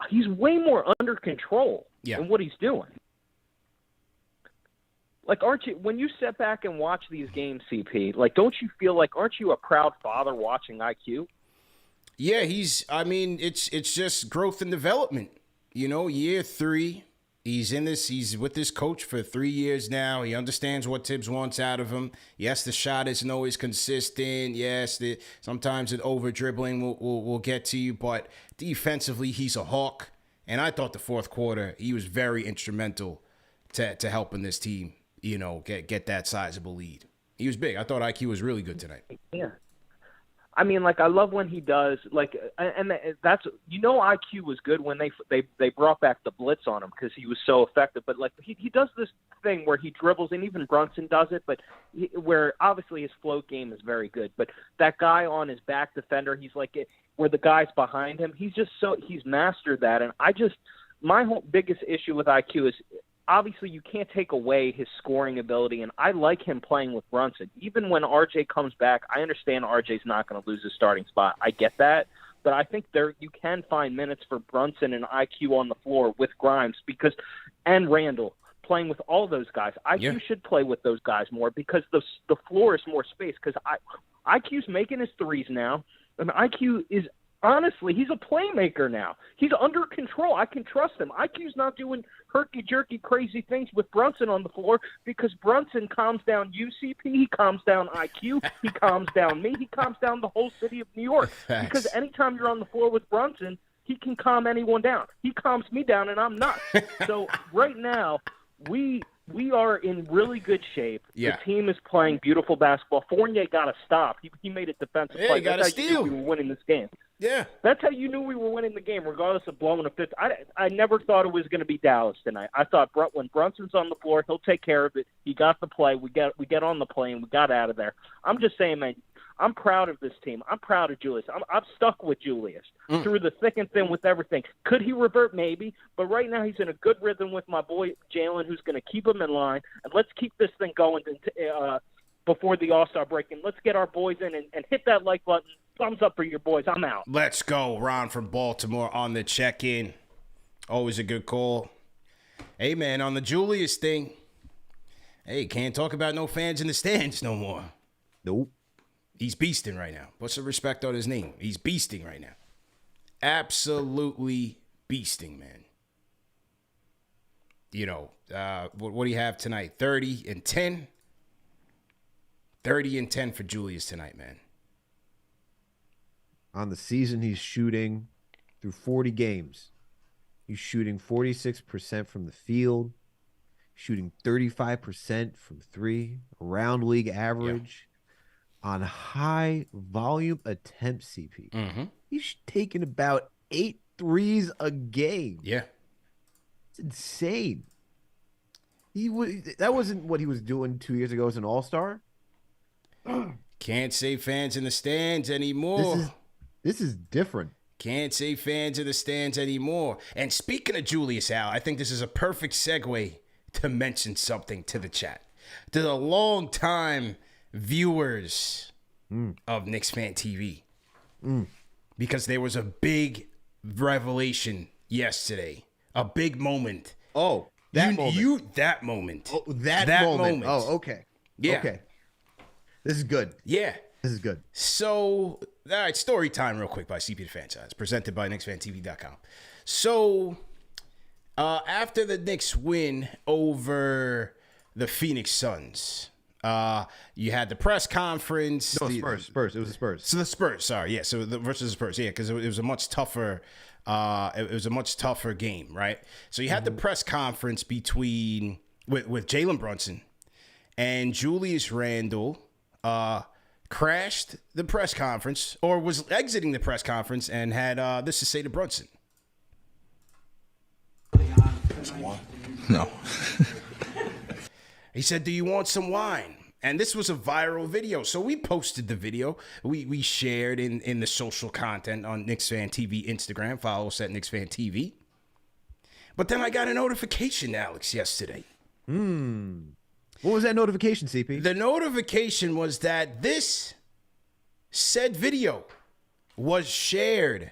he's way more under control in what he's doing. Like, when you sit back and watch these games, CP, like, don't you feel like, aren't you a proud father watching IQ? Yeah, it's just growth and development. You know, year 3, he's with this coach for 3 years now. He understands what Tibbs wants out of him. Yes, the shot isn't always consistent. Yes, sometimes an over dribbling will get to you, but defensively, he's a hawk. And I thought the fourth quarter, he was very instrumental to helping this team, you know, get that sizable lead. He was big. I thought IQ was really good tonight. Yeah. I mean, like, I love when he does, like, and that's, you know, IQ was good when they brought back the blitz on him because he was so effective. But, like, he does this thing where he dribbles, and even Brunson does it, but where obviously his float game is very good. But that guy on his back defender, he's like, where the guy's behind him, he's mastered that. And my whole biggest issue with IQ is, obviously, you can't take away his scoring ability, and I like him playing with Brunson. Even when RJ comes back, I understand RJ's not going to lose his starting spot. I get that, but I think you can find minutes for Brunson and IQ on the floor with Grimes and Randall playing with all those guys. IQ should play with those guys more because the floor is more space. Because IQ's making his threes now, and IQ is. Honestly, he's a playmaker now. He's under control. I can trust him. IQ's not doing herky-jerky crazy things with Brunson on the floor because Brunson calms down UCP. He calms down IQ. He calms down me. He calms down the whole city of New York. Facts. Because anytime you're on the floor with Brunson, he can calm anyone down. He calms me down, and I'm not. So right now, we are in really good shape. Yeah. The team is playing beautiful basketball. Fournier got to stop. He made a defensive play. He got a steal. We were winning this game. Yeah. That's how you knew we were winning the game, regardless of blowing a fifth. I never thought it was going to be Dallas tonight. I thought when Brunson's on the floor, he'll take care of it. He got the play. We get on the plane. We got out of there. I'm just saying, man, I'm proud of this team. I'm proud of Julius. I'm stuck with Julius through the thick and thin with everything. Could he revert? Maybe. But right now he's in a good rhythm with my boy Jalen, who's going to keep him in line. And let's keep this thing going before the All-Star break. And let's get our boys in and hit that like button. Thumbs up for your boys. I'm out. Let's go. Ron from Baltimore on the check-in. Always a good call. Hey, man, on the Julius thing, hey, can't talk about no fans in the stands no more. Nope. He's beasting right now. Put some respect on his name. He's beasting right now. Absolutely beasting, man. You know, what do you have tonight? 30 and 10? 30 and 10 for Julius tonight, man. On the season, he's shooting through 40 games. He's shooting 46% from the field, shooting 35% from three, around league average. On high volume attempts, CP. Mm-hmm. He's taking about 8 threes a game. Yeah. It's insane. That wasn't what he was doing 2 years ago as an All-Star. Can't say fans in the stands anymore. This is different. Can't say fans in the stands anymore. And speaking of Julius Al, I think this is a perfect segue to mention something to the chat. To the long-time viewers of KnicksFanTV. Because there was a big revelation yesterday. A big moment. Oh, that moment. That moment. Oh, that moment. Oh, okay. Yeah. Okay. This is good. Yeah. This is good. So, all right, story time real quick by CP the Franchise, presented by KnicksFanTV.com. So, after the Knicks win over the Phoenix Suns, you had the press conference. No, Spurs. It was the Spurs. So the Spurs, sorry, yeah. So versus the Spurs, yeah, because it was a much tougher. It was a much tougher game, right? So you had the press conference with Jalen Brunson and Julius Randle. Crashed the press conference, or was exiting the press conference, and had this to say to Brunson. No. He said, "Do you want some wine?" And this was a viral video. So we posted the video. We shared in the social content on KnicksFanTV Instagram. Follow us at KnicksFanTV. But then I got a notification, Alex, yesterday. What was that notification, CP? The notification was that this said video was shared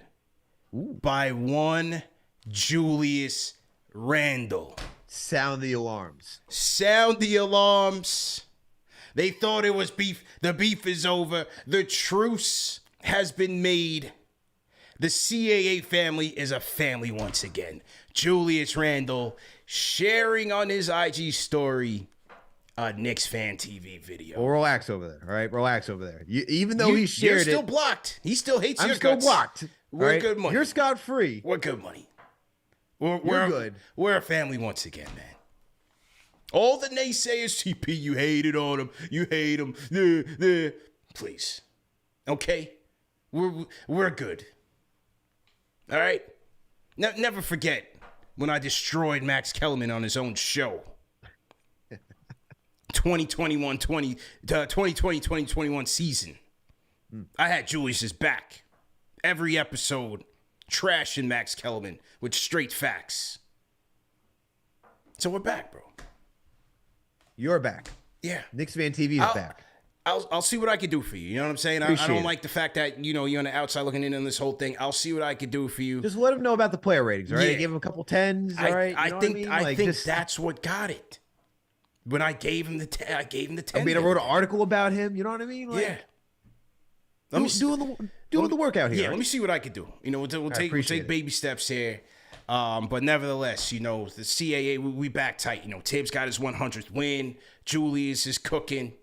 by one Julius Randle. Sound the alarms. Sound the alarms. They thought it was beef. The beef is over. The truce has been made. The CAA family is a family once again. Julius Randle sharing on his IG story a KnicksFanTV video. Well, relax over there, all right? Relax over there. Even though he shared you're still blocked. He still hates your I'm still guts. blocked. We're right? good money. You're scot-free. We're good money. We're good. We're a family once again, man. All the naysayers, CP, you hated on him. You hate him. Please. Okay? We're good. All right? Never forget when I destroyed Max Kellerman on his own show. 2020-2021 season. I had Julius's back. Every episode, trashing Max Kellerman with straight facts. So we're back, bro. You're back. Yeah. KnicksFanTV is back. I'll see what I can do for you. You know what I'm saying? I don't like the fact that, you're on the outside looking in on this whole thing. I'll see what I can do for you. Just let him know about the player ratings, all right? Yeah. Give him a couple tens, all right? I think that's what got it. When I gave him the 10, I gave him the 10. I wrote an article about him. You know what I mean? Yeah. Doing the workout here. Yeah, let me see what I can do. We'll take baby steps here. But nevertheless, the CAA, we back tight. Tibbs got his 100th win. Julius is cooking.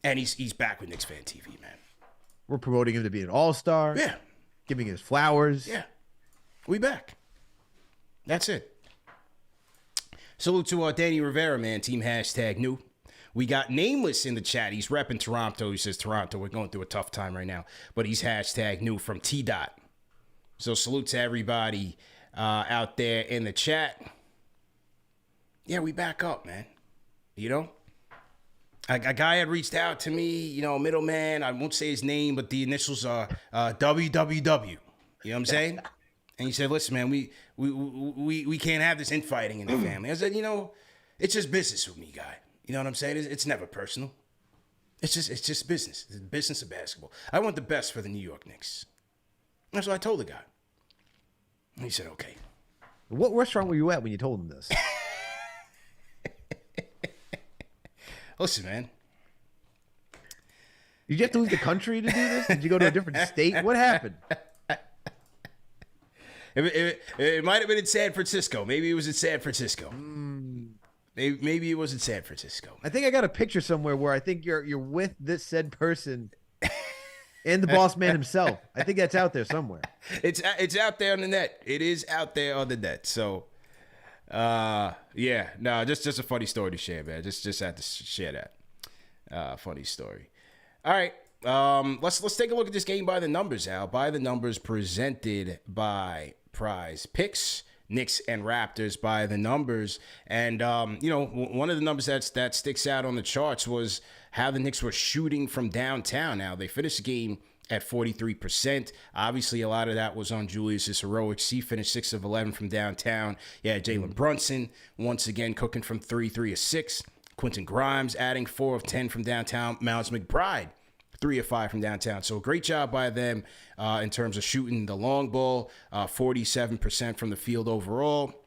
And he's back with KnicksFanTV, man. We're promoting him to be an all-star. Yeah. Giving his flowers. Yeah. We back. That's it. Salute to Danny Rivera, man. Team #new. We got Nameless in the chat. He's repping Toronto. He says, Toronto, we're going through a tough time right now. But he's #new from T-Dot. So salute to everybody out there in the chat. Yeah, we back up, man. A guy had reached out to me, middleman. I won't say his name, but the initials are WWW. You know what I'm saying? And he said, listen, man, we can't have this infighting in the family. I said, it's just business with me, guy. You know what I'm saying? It's never personal. It's just business. It's the business of basketball. I want the best for the New York Knicks. That's what I told the guy. And he said, okay. What restaurant were you at when you told him this? Listen, man. Did you have to leave the country to do this? Did you go to a different state? What happened? It might have been in San Francisco. Maybe it was in San Francisco. Maybe it was in San Francisco. I think I got a picture somewhere where I think you're with this said person and the boss man himself. I think that's out there somewhere. It's out there on the net. It is out there on the net. So, just a funny story to share, man. Just had to share that funny story. All right, let's take a look at this game by the numbers, Al. By the numbers presented by Prizepicks. Knicks and Raptors by the numbers. And, one of the numbers that sticks out on the charts was how the Knicks were shooting from downtown. Now, they finished the game at 43%. Obviously, a lot of that was on Julius's heroics. He finished 6 of 11 from downtown. Yeah, Jalen Brunson, once again, cooking from 3 of 6. Quentin Grimes adding 4 of 10 from downtown. Miles McBride, 3 of 5 from downtown. So great job by them in terms of shooting the long ball, 47% from the field overall.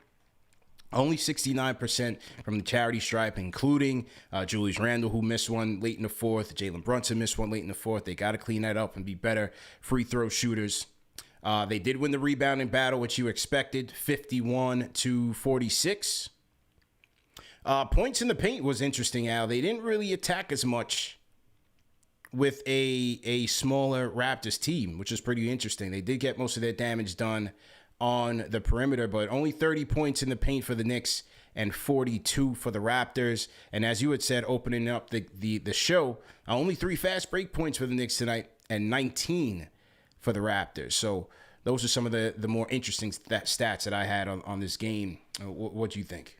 Only 69% from the charity stripe, including Julius Randle, who missed one late in the fourth. Jalen Brunson missed one late in the fourth. They got to clean that up and be better free throw shooters. They did win the rebounding battle, which you expected, 51-46. Points in the paint was interesting, Al. They didn't really attack as much with a smaller Raptors team, which is pretty interesting. They did get most of their damage done on the perimeter, but only 30 points in the paint for the Knicks and 42 for the Raptors. And as you had said, opening up the show, only 3 fast break points for the Knicks tonight and 19 for the Raptors. So those are some of the more interesting stats that I had on this game. What do you think?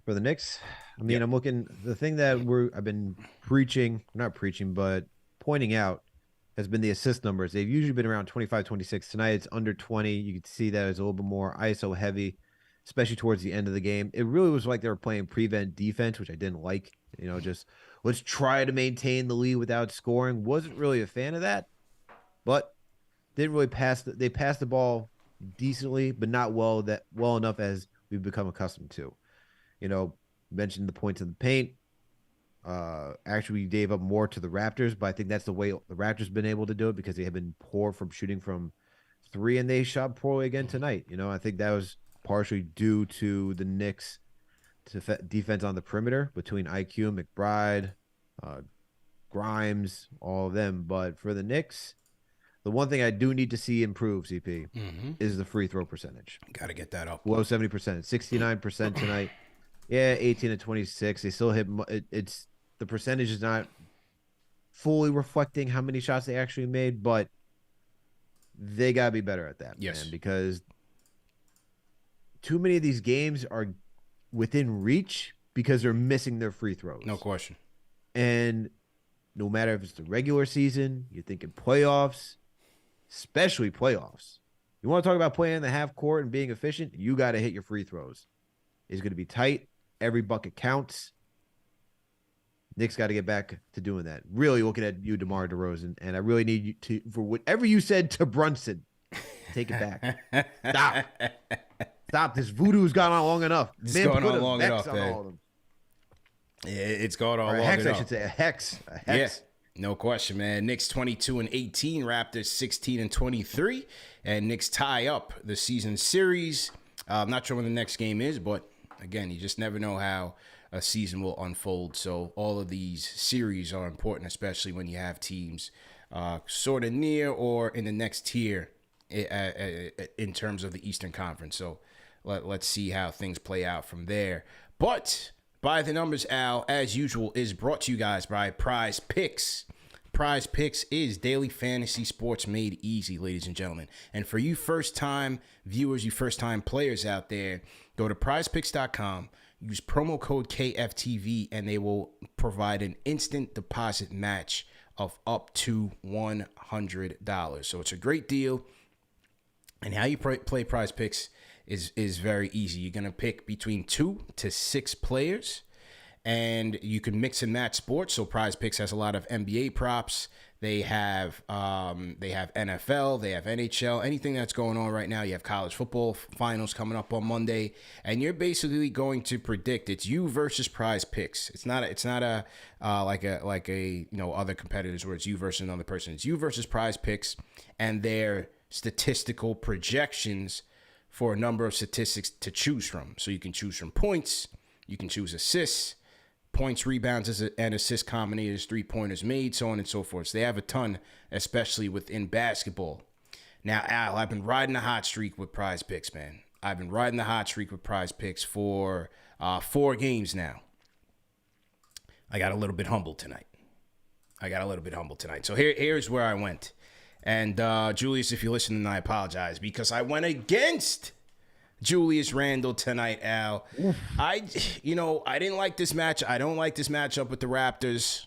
For the Knicks, I mean, I'm looking, the thing that I've been but pointing out has been the assist numbers. They've usually been around 25, 26. Tonight it's under 20. You can see that it's a little bit more ISO heavy, especially towards the end of the game. It really was like they were playing prevent defense, which I didn't like. Just let's try to maintain the lead without scoring. Wasn't really a fan of that, but didn't really they passed the ball decently, but not well enough as we've become accustomed to. Mentioned the points in the paint. Actually, we gave up more to the Raptors, but I think that's the way the Raptors been able to do it because they have been poor from shooting from 3, and they shot poorly again tonight. I think that was partially due to the Knicks' defense on the perimeter between IQ, McBride, Grimes, all of them. But for the Knicks, the one thing I do need to see improve, CP, is the free throw percentage. Got to get that up. Below 70%, 69% tonight. Yeah, 18-26. They still hit. It's the percentage is not fully reflecting how many shots they actually made, but they gotta be better at that, man. Because too many of these games are within reach because they're missing their free throws. No question. And no matter if it's the regular season, you're thinking playoffs, especially playoffs. You want to talk about playing in the half court and being efficient? You got to hit your free throws. It's going to be tight. Every bucket counts. Knicks got to get back to doing that. Really looking at you, DeMar DeRozan, and I really need you to, for whatever you said to Brunson, take it back. Stop. This voodoo's gone on long enough. It's gone on long enough, man. Yeah, it's gone on long enough. I should say a hex. Yeah, no question, man. Knicks 22-18, Raptors 16-23, and Knicks tie up the season series. I'm not sure when the next game is, but again, you just never know how a season will unfold. So all of these series are important, especially when you have teams sort of near or in the next tier in terms of the Eastern Conference. So let's see how things play out from there. But By the Numbers, Al, as usual, is brought to you guys by Prizepicks. Prizepicks is daily fantasy sports made easy, ladies and gentlemen. And for you first-time viewers, you first-time players out there, go to prizepicks.com, use promo code KFTV, and they will provide an instant deposit match of up to $100. So it's a great deal. And how you play Prizepicks is very easy. You're going to pick between 2 to 6 players. And you can mix and match sports. So Prizepicks has a lot of NBA props. They have NFL, they have NHL, anything that's going on right now. You have college football finals coming up on Monday, and you're basically going to predict. It's you versus Prizepicks. It's not a like a other competitors where it's you versus another person. It's you versus Prizepicks, and their statistical projections for a number of statistics to choose from. So you can choose from points, you can choose assists, points, rebounds, and assist combinators, 3-pointers made, so on and so forth. So they have a ton, especially within basketball. Now, Al, I've been riding the hot streak with Prizepicks, man. I've been riding the hot streak with Prizepicks for 4 games now. I got a little bit humbled tonight. So here's where I went. And Julius, if you're listening, I apologize because I went against Julius Randle tonight, Al. I didn't like this match. I don't like this matchup with the Raptors.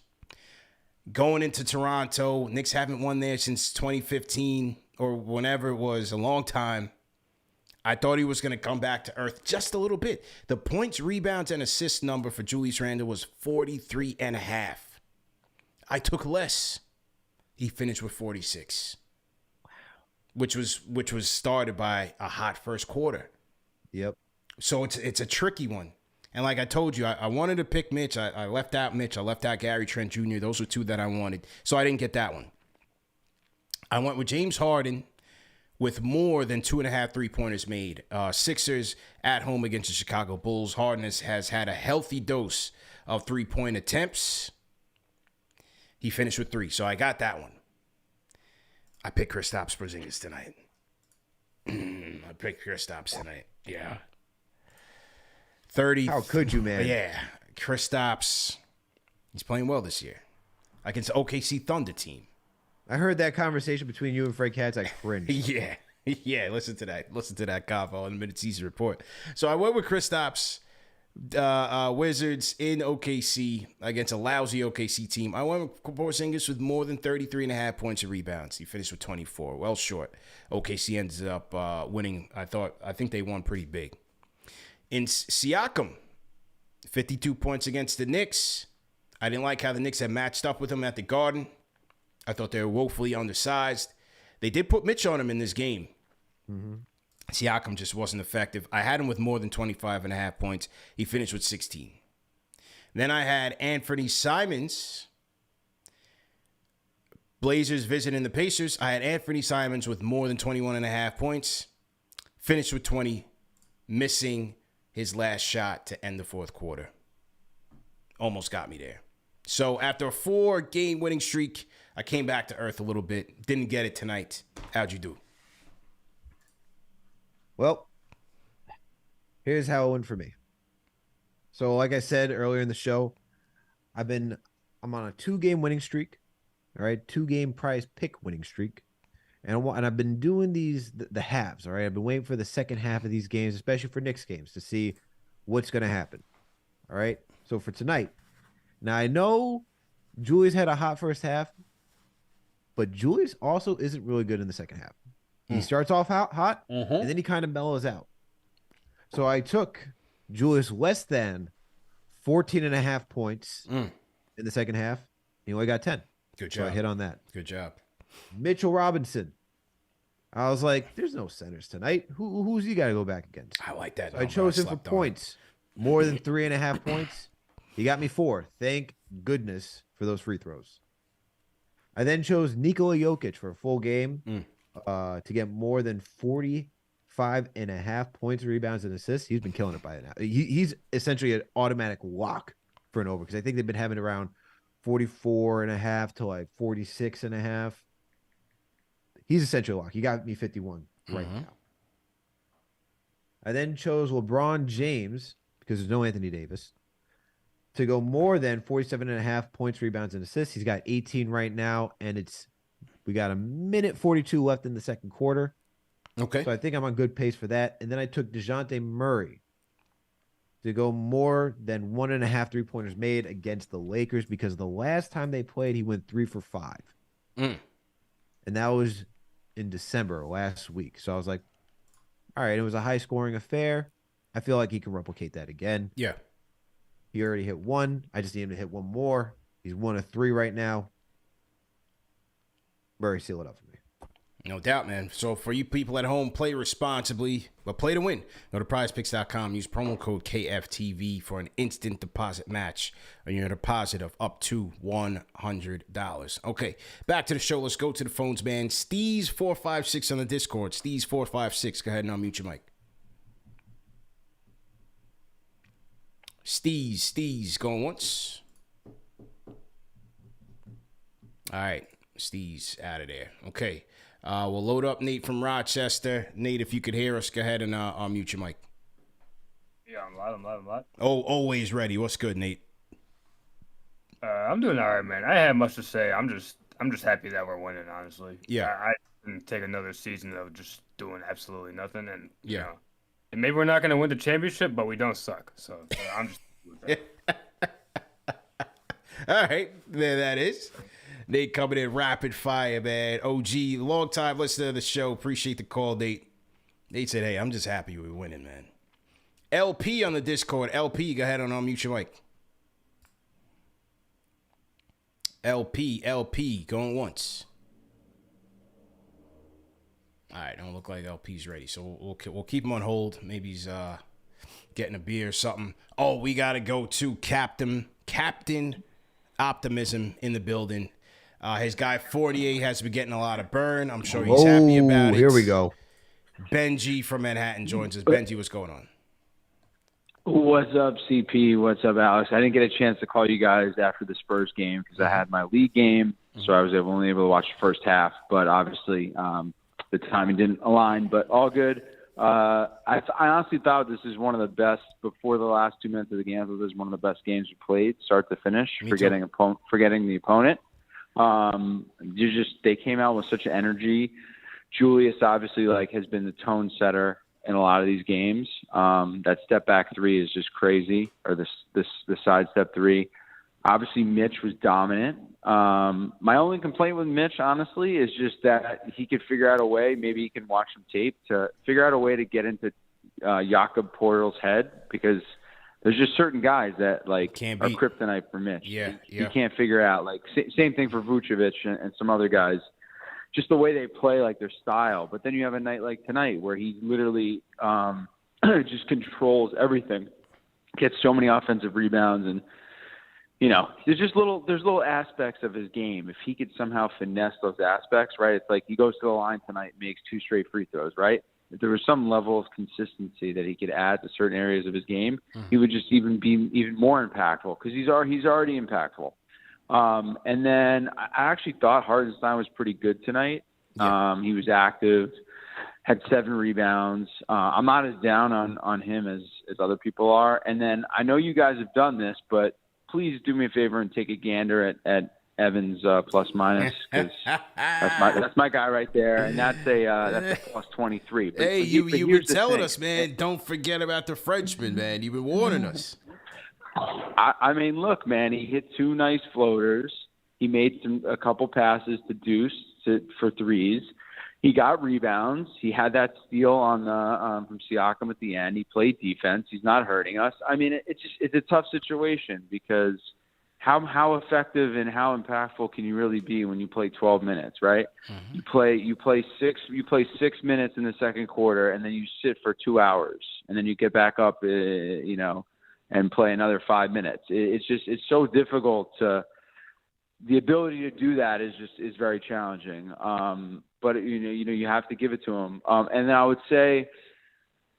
Going into Toronto, Knicks haven't won there since 2015 or whenever it was, a long time. I thought he was going to come back to earth just a little bit. The points, rebounds, and assist number for Julius Randle was 43.5. I took less. He finished with 46. Wow. Which was started by a hot first quarter. Yep. So it's a tricky one. And like I told you, I wanted to pick Mitch. I left out Mitch. I left out Gary Trent Jr. Those were two that I wanted. So I didn't get that one. I went with James Harden with more than 2.5 3-pointers made. Sixers at home against the Chicago Bulls. Harden has had a healthy dose of 3-point attempts. He finished with 3, so I got that one. I picked Kristaps Porzingis tonight. I picked Kristaps tonight. Yeah. 30. How could you, man? Yeah. Kristaps, he's playing well this year against OKC Thunder team. I heard that conversation between you and Fred Katz. I cringed. Yeah. Yeah, listen to that. Listen to that convo in the mid-season report. So I went with Kristaps, Wizards in OKC against a lousy OKC team. I went with Porzingis with more than 33.5 points and rebounds. He finished with 24, well short. OKC ended up winning. I think they won pretty big. In Siakam, 52 points against the Knicks. I didn't like how the Knicks had matched up with him at the Garden. I thought they were woefully undersized. They did put Mitch on him in this game. Mm-hmm. Siakam just wasn't effective. I had him with more than 25.5 points. He finished with 16. Then I had Anthony Simons. Blazers visiting the Pacers. I had Anthony Simons with more than 21.5 points. Finished with 20, missing his last shot to end the fourth quarter. Almost got me there. So after a 4-game winning streak, I came back to earth a little bit. Didn't get it tonight. How'd you do? Well, here's how it went for me. So like I said earlier in the show, I'm on a 2-game winning streak. All right, 2-game prize pick winning streak. And I've been doing the halves, all right? I've been waiting for the second half of these games, especially for Knicks games, to see what's going to happen. All right? So for tonight, now I know Julius had a hot first half, but Julius also isn't really good in the second half. He starts off hot, and then he kind of mellows out. So I took Julius less than 14.5 points in the second half. He only got 10. Good job. So I hit on that. Good job. Mitchell Robinson. I was like, there's no centers tonight. Who's he got to go back against? I like that. So I chose him for points. More than 3.5 points. He got me 4. Thank goodness for those free throws. I then chose Nikola Jokic for a full game to get more than 45.5 points, rebounds, and assists. He's been killing it by now. He's essentially an automatic lock for an over because I think they've been having around 44.5 to like 46.5. He's essentially a lock. He got me 51 right now. I then chose LeBron James, because there's no Anthony Davis, to go more than 47.5 points, rebounds, and assists. He's got 18 right now, and we got a minute 42 left in the second quarter. Okay. So I think I'm on good pace for that. And then I took DeJounte Murray to go more than 1.5 3-pointers made against the Lakers, because the last time they played, he went 3 for 5. And that was in December last week. So I was like, all right, it was a high-scoring affair. I feel like he can replicate that again. Yeah. He already hit 1. I just need him to hit 1 more. He's 1 of 3 right now. Murray, seal it up for me. No doubt, man. So for you people at home, play responsibly, but play to win. Go to prizepicks.com. Use promo code KFTV for an instant deposit match on your deposit of up to $100. Okay, back to the show. Let's go to the phones, man. Steez456 on the Discord. Steez456. Go ahead and unmute your mic. Steez, going once. All right, Steez out of there. Okay. We'll load up Nate from Rochester. Nate, if you could hear us, go ahead and unmute your mic. Yeah, I'm live. Oh, always ready. What's good, Nate? I'm doing all right, man. I had much to say. I'm just I'm just happy that we're winning. Honestly, Yeah. I didn't take another season of just doing absolutely nothing, and Yeah. you know, and maybe we're not going to win the championship, but we don't suck. So I'm just with that. All right, there that is. Nate coming in rapid fire, man. OG, long time listener to the show. Appreciate the call, Nate. Nate said, hey, I'm just happy we're winning, man. LP on the Discord. LP, go ahead and unmute your mic. LP, going once. All right, don't look like LP's ready, so we'll keep him on hold. Maybe he's getting a beer or something. Oh, we got to go to Captain Optimism in the building. His guy 48 has been getting a lot of burn. I'm sure he's happy about it. Here we go. Benji from Manhattan joins us. Benji, what's going on? What's up, CP? What's up, Alex? I didn't get a chance to call you guys after the Spurs game because I had my league game, so I was only able to watch the first half. But obviously, the timing didn't align. But all good. I honestly thought this is one of the best before the last 2 minutes of the game. I thought this was one of the best games we played, start to finish, forgetting the opponent. They came out with such energy. Julius obviously has been the tone setter in a lot of these games. That step back three is just crazy, or the side step three. Obviously, Mitch was dominant. My only complaint with Mitch, honestly, is just that he could figure out a way. Maybe he can watch some tape to figure out a way to get into Jakob Portal's head, because there's just certain guys that are kryptonite for Mitch. He can't figure out. Same thing for Vucevic and some other guys. Just the way they play, their style. But then you have a night like tonight where he literally just controls everything, gets so many offensive rebounds, and there's little aspects of his game. If he could somehow finesse those aspects, right? It's like he goes to the line tonight, makes 2 straight free throws, right? If there was some level of consistency that he could add to certain areas of his game, he would just be even more impactful, because he's already impactful. And then I actually thought Hartenstein was pretty good tonight. He was active, had 7 rebounds. I'm not as down on him as other people are. And then I know you guys have done this, but please do me a favor and take a gander at Evans plus minus, because that's my guy right there, and that's a plus 23. Hey, you were telling us, man. Don't forget about the Frenchman, man. You've been warning us. I mean, look, man. He hit 2 nice floaters. He made a couple passes to Deuce for threes. He got rebounds. He had that steal on the from Siakam at the end. He played defense. He's not hurting us. I mean, it's a tough situation, because how effective and how impactful can you really be when you play 12 minutes, right? Mm-hmm. You play 6 minutes in the second quarter, and then you sit for 2 hours, and then you get back up, and play another 5 minutes. It's so difficult to. The ability to do that is very challenging. But you have to give it to him. And I would say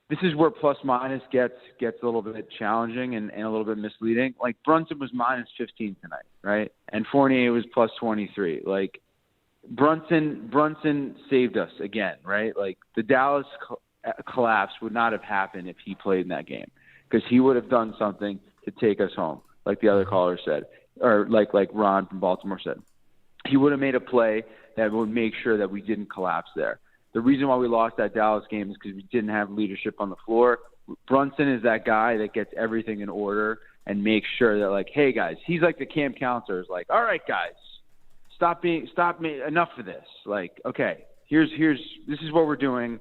this is where plus minus gets a little bit challenging and a little bit misleading. Brunson was minus 15 tonight, right? And Fournier was plus 23. Brunson saved us again, right? The Dallas collapse would not have happened if he played in that game, because he would have done something to take us home, like the other caller said, or like Ron from Baltimore said. He would have made a play that would make sure that we didn't collapse there. The reason why we lost that Dallas game is because we didn't have leadership on the floor. Brunson is that guy that gets everything in order and makes sure that, hey, guys, he's like the camp counselor. Is all right, guys, enough of this. Okay, here's this is what we're doing.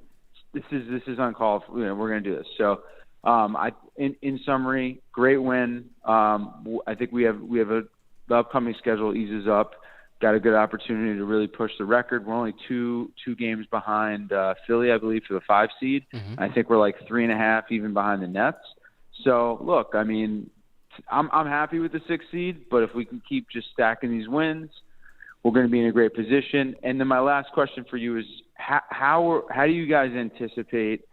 This is uncalled for. We're going to do this. So, in summary, great win. I think we have the upcoming schedule eases up. Got a good opportunity to really push the record. We're only two games behind Philly, I believe, for the 5 seed. Mm-hmm. I think we're 3.5 even behind the Nets. So look, I mean, I'm happy with the 6 seed, but if we can keep just stacking these wins, we're going to be in a great position. And then my last question for you is, how do you guys anticipate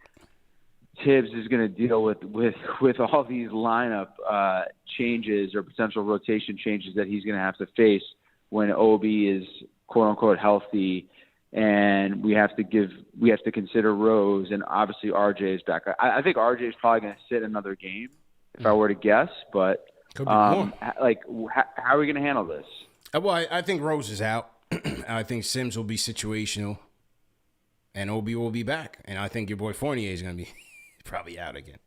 Tibbs is going to deal with all these lineup changes or potential rotation changes that he's going to have to face when Obi is quote unquote healthy, and we have to consider Rose, and obviously RJ is back. I think RJ is probably going to sit another game if I were to guess, but how are we going to handle this? Well, I think Rose is out. I think Sims will be situational, and Obi will be back. And I think your boy Fournier is going to be probably out again.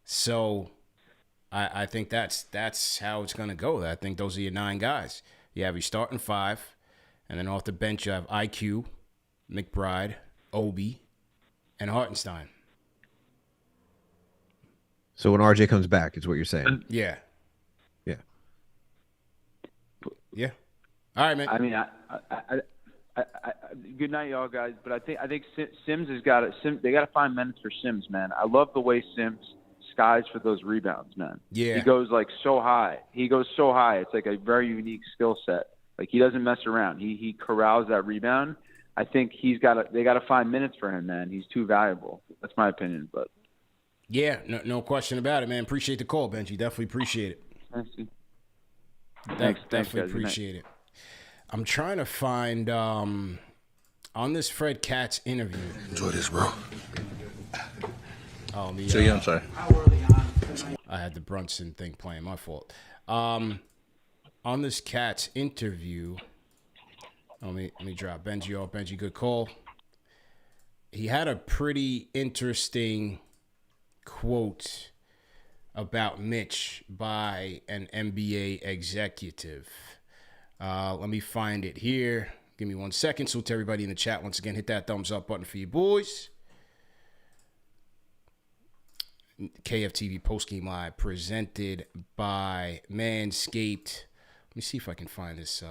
So I think that's how it's going to go. I think those are your 9 guys. You have your starting 5, and then off the bench you have IQ, McBride, Obi, and Hartenstein. So when RJ comes back, is what you're saying? Yeah. Yeah. Yeah. All right, man. I mean, I good night, y'all guys. But I think Sims has got it. They got to find minutes for Sims, man. I love the way Sims skies for those rebounds, man. Yeah. He goes like so high. It's like a very unique skill set. Like he doesn't mess around. He corrals that rebound. I think they got to find minutes for him, man. He's too valuable. That's my opinion, but. Yeah, no question about it, man. Appreciate the call, Benji. Definitely appreciate it. Thanks, Definitely guys. appreciate it. I'm trying to find on this Fred Katz interview. Enjoy this, bro. Oh, I'm sorry. I had the Brunson thing playing. My fault. On this Katz interview, let me drop Benji off. Benji, good call. He had a pretty interesting quote about Mitch by an NBA executive. Let me find it here. Give me 1 second. So to everybody in the chat, once again, hit that thumbs up button for you boys. KFTV Postgame Live presented by Manscaped. Let me see if I can find this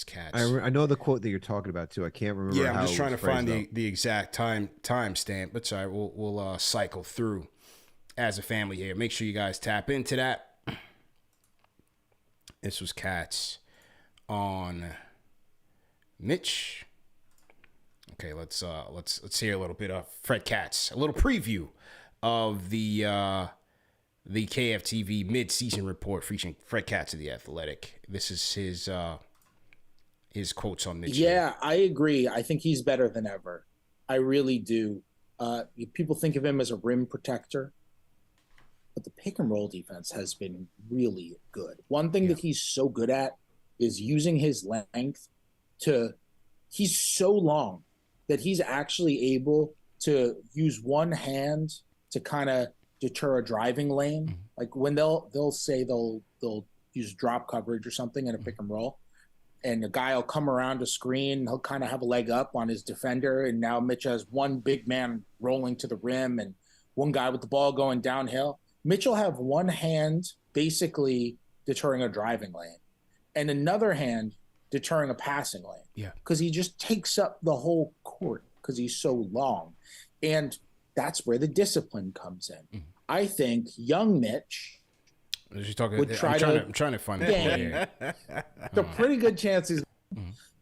cat. I know the quote that you're talking about too. I can't remember. Yeah, I'm just trying to find the exact time stamp. But sorry, we'll cycle through as a family here. Make sure you guys tap into that. This was Katz on Mitch. Okay, let's hear a little bit of Fred Katz, a little preview of the KFTV mid-season report featuring Fred Katz of The Athletic. This is his quotes on Mitch. Yeah, I agree. I think he's better than ever. I really do. People think of him as a rim protector, but the pick and roll defense has been really good. One thing that he's so good at is using his length he's so long that he's actually able to use one hand to kind of deter a driving lane. Mm-hmm. Like when they'll say they'll use drop coverage or something in a pick and roll, and the guy will come around to screen, he'll kind of have a leg up on his defender, and now Mitch has one big man rolling to the rim and one guy with the ball going downhill. Mitch will have one hand basically deterring a driving lane and another hand deterring a passing lane. Yeah. Because he just takes up the whole court because he's so long. And that's where the discipline comes in. Mm-hmm. I think young Mitch I'm trying to find it here. It's a pretty good chance he's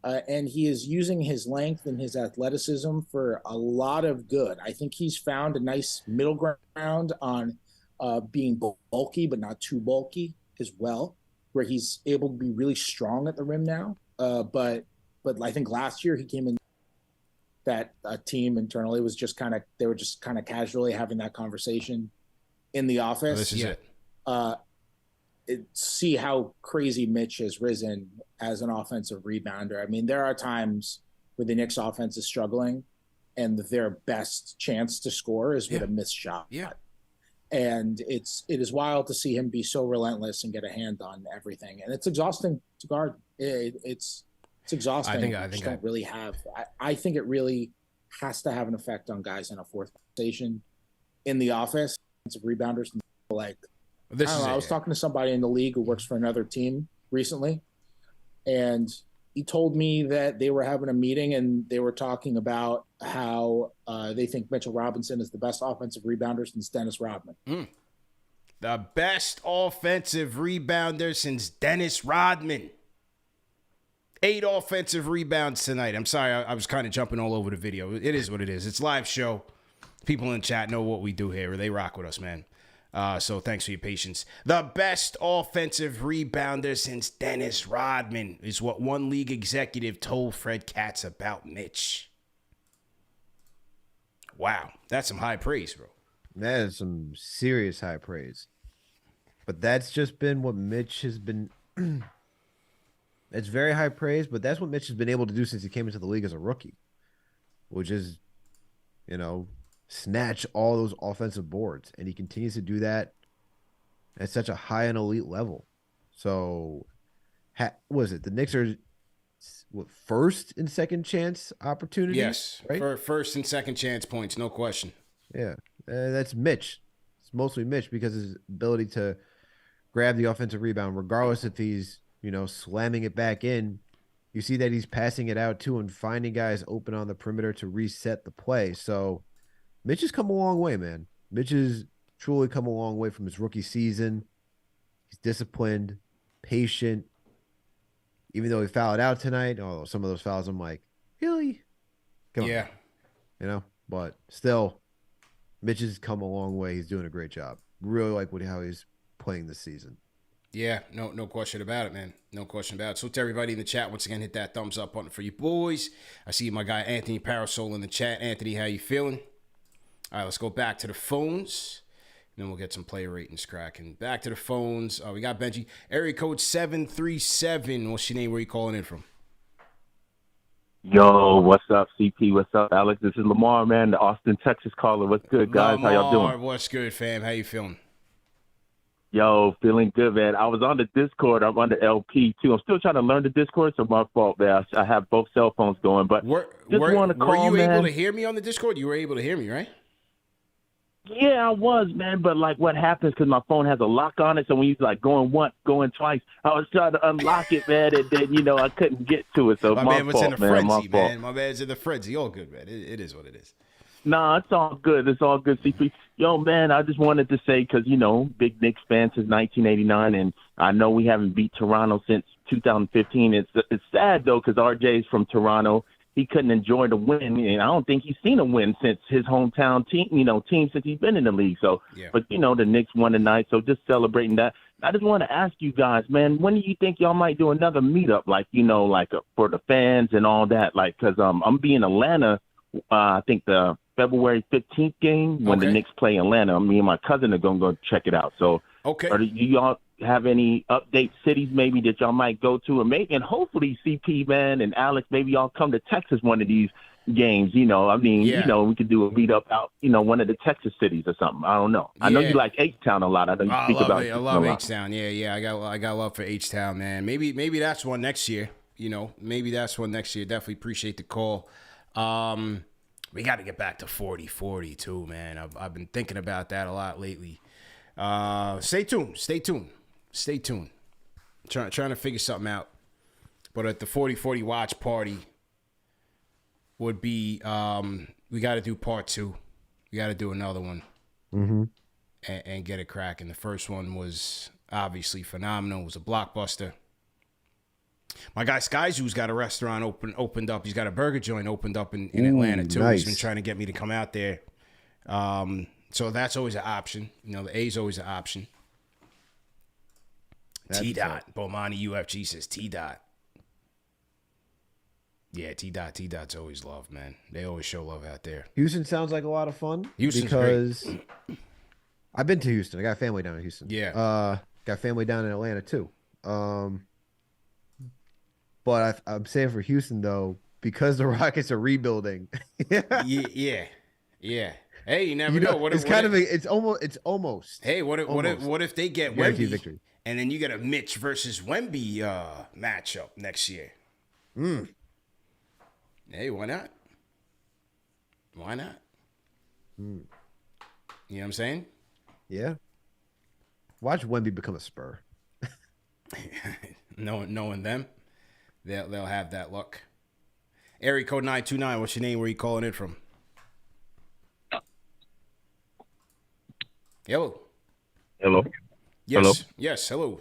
and he is using his length and his athleticism for a lot of good. I think he's found a nice middle ground on being bulky but not too bulky as well, where he's able to be really strong at the rim now. But I think last year he came in that team internally was just they were just kind of casually having that conversation in the office. This is it. See how crazy Mitch has risen as an offensive rebounder. I mean, there are times where the Knicks offense is struggling and their best chance to score is with a missed shot. Yeah. And it is wild to see him be so relentless and get a hand on everything. And it's exhausting to guard. It's exhausting. I think it really has to have an effect on guys in a fourth station in the office. Rebounders I was talking to somebody in the league who works for another team recently, and he told me that they were having a meeting and they were talking about how they think Mitchell Robinson is the best offensive rebounder since Dennis Rodman. The best offensive rebounder since Dennis Rodman. 8 offensive rebounds tonight. I'm sorry, I was kind of jumping all over the video. It is what it is. It's live show. People in the chat know what we do here. They rock with us, man. So thanks for your patience. The best offensive rebounder since Dennis Rodman is what one league executive told Fred Katz about Mitch. Wow, that's some high praise, bro. That is some serious high praise. But that's just been what Mitch has been It's very high praise, but that's what Mitch has been able to do since he came into the league as a rookie, which is, snatch all those offensive boards. And he continues to do that at such a high and elite level. So, was it the Knicks are first and second chance opportunities? Yes, right? For first and second chance points, no question. Yeah, that's Mitch. It's mostly Mitch because of his ability to grab the offensive rebound, regardless if he's slamming it back in. You see that he's passing it out too and finding guys open on the perimeter to reset the play. So Mitch has come a long way, man. Mitch has truly come a long way from his rookie season. He's disciplined, patient. Even though he fouled out tonight, although some of those fouls, I'm like, really? Come on. But still, Mitch has come a long way. He's doing a great job. Really like how he's playing this season. Yeah, no question about it, man. No question about it. So to everybody in the chat, once again, hit that thumbs up button for you boys. I see my guy Anthony Parasol in the chat. Anthony, how you feeling? All right, let's go back to the phones. And then we'll get some player ratings cracking. Back to the phones. We got Benji. Area code 737. What's your name? Where you calling in from? Yo, what's up, CP? What's up, Alex? This is Lamar, man, the Austin, Texas caller. What's good, guys? How y'all doing? What's good, fam? How you feeling? Yo, feeling good, man. I was on the Discord. I'm on the LP, too. I'm still trying to learn the Discord, so my fault, man. I have both cell phones going, but were you able to hear me on the Discord? You were able to hear me, right? Yeah, I was, man. But, what happens because my phone has a lock on it, so when you, going once, going twice, I was trying to unlock it, man, and then, I couldn't get to it. So my my man was fault, in the frenzy, man. My man's in the frenzy. All good, man. It is what it is. Nah, it's all good. It's all good, CP. Yo, man, I just wanted to say, because, big Knicks fan since 1989, and I know we haven't beat Toronto since 2015. It's sad, though, because RJ's from Toronto. He couldn't enjoy the win, and I don't think he's seen a win since his hometown team, since he's been in the league. So, yeah. But, the Knicks won tonight, so just celebrating that. I just want to ask you guys, man, when do you think y'all might do another meetup, for the fans and all that? Because I'm be in Atlanta, I think the February 15th game when the Knicks play Atlanta. Me and my cousin are going to go check it out. So, do y'all have any update cities maybe that y'all might go to? And hopefully CP, man, and Alex, maybe y'all come to Texas one of these games. We could do a meetup out, one of the Texas cities or something. I don't know. I know you like H-Town a lot. I know you speak about it. I love H-Town. Yeah. I got love for H-Town, man. Maybe that's one next year. Maybe that's one next year. Definitely appreciate the call. We got to get back to 40-40 too, man. I've been thinking about that a lot lately. Stay tuned. Trying to figure something out. But at the 40-40 watch party would be, we got to do part 2. We got to do another one. Mm-hmm. And get it cracking. The first one was obviously phenomenal. It was a blockbuster. My guy Skyzoo's got a restaurant opened up. He's got a burger joint opened up in Atlanta too. Nice. He's been trying to get me to come out there. So that's always an option. The A's always an option. T-Dot. Bomani UFG says T-Dot. Yeah, T-Dot's always love, man. They always show love out there. Houston sounds like a lot of fun. Houston's great. I've been to Houston. I got family down in Houston. Yeah. Got family down in Atlanta too. But I'm saying for Houston though, because the Rockets are rebuilding. Yeah. Hey, you never know. It's almost. Hey, what if they get Wemby victory, and then you get a Mitch versus Wemby matchup next year? Hey, why not? You know what I'm saying? Yeah. Watch Wemby become a Spur. Knowing them, they'll have that luck. Area code 929. What's your name? Where you calling in from? Hello. Yes. Hello. Yes. Hello.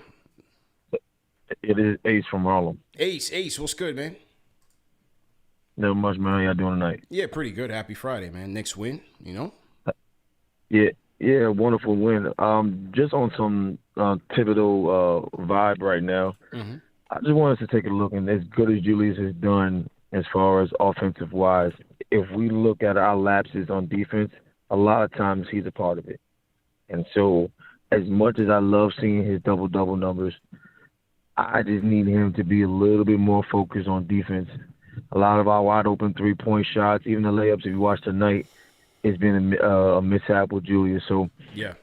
It is Ace from Harlem. Ace. What's good, man? Never much, man. How y'all doing tonight? Yeah, pretty good. Happy Friday, man. Knicks win. Yeah, wonderful win. Just on some Thibodeau vibe right now. Mm-hmm. I just wanted to take a look, and as good as Julius has done as far as offensive wise, if we look at our lapses on defense, a lot of times he's a part of it. And so, as much as I love seeing his double-double numbers, I just need him to be a little bit more focused on defense. A lot of our wide open 3-point shots, even the layups, if you watch tonight, it's been a mishap with Julius. So yeah,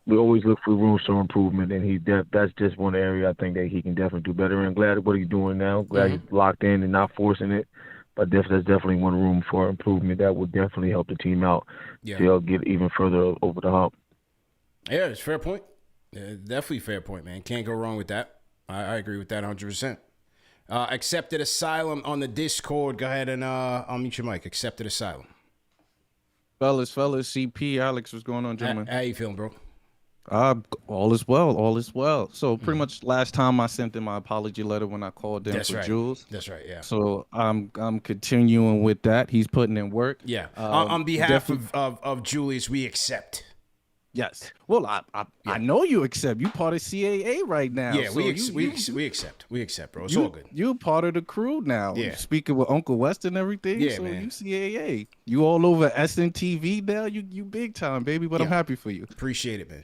we always look for room for improvement, and that's just one area I think that he can definitely do better. And glad what he's doing now. Glad he's locked in and not forcing it. But there's definitely one room for improvement that would definitely help the team out to get even further over the hump. Yeah, it's a fair point. Definitely fair point, man. Can't go wrong with that. I agree with that 100%. Accepted Asylum on the Discord. Go ahead and unmute your mic. Accepted Asylum. Fellas, CP, Alex, what's going on, gentlemen? How you feeling, bro? All is well. So pretty much last time I sent in my apology letter when I called in for Jules. That's right, yeah. So I'm continuing with that. He's putting in work. Yeah. On behalf of Julius, we accept. Yes. Well, I know you accept. You part of CAA right now. Yeah, so we accept. We accept, bro. It's all good. You part of the crew now. Yeah. Speaking with Uncle West and everything. Yeah, so man. you CAA. You all over SNTV now. You big time, baby. But I'm happy for you. Appreciate it, man.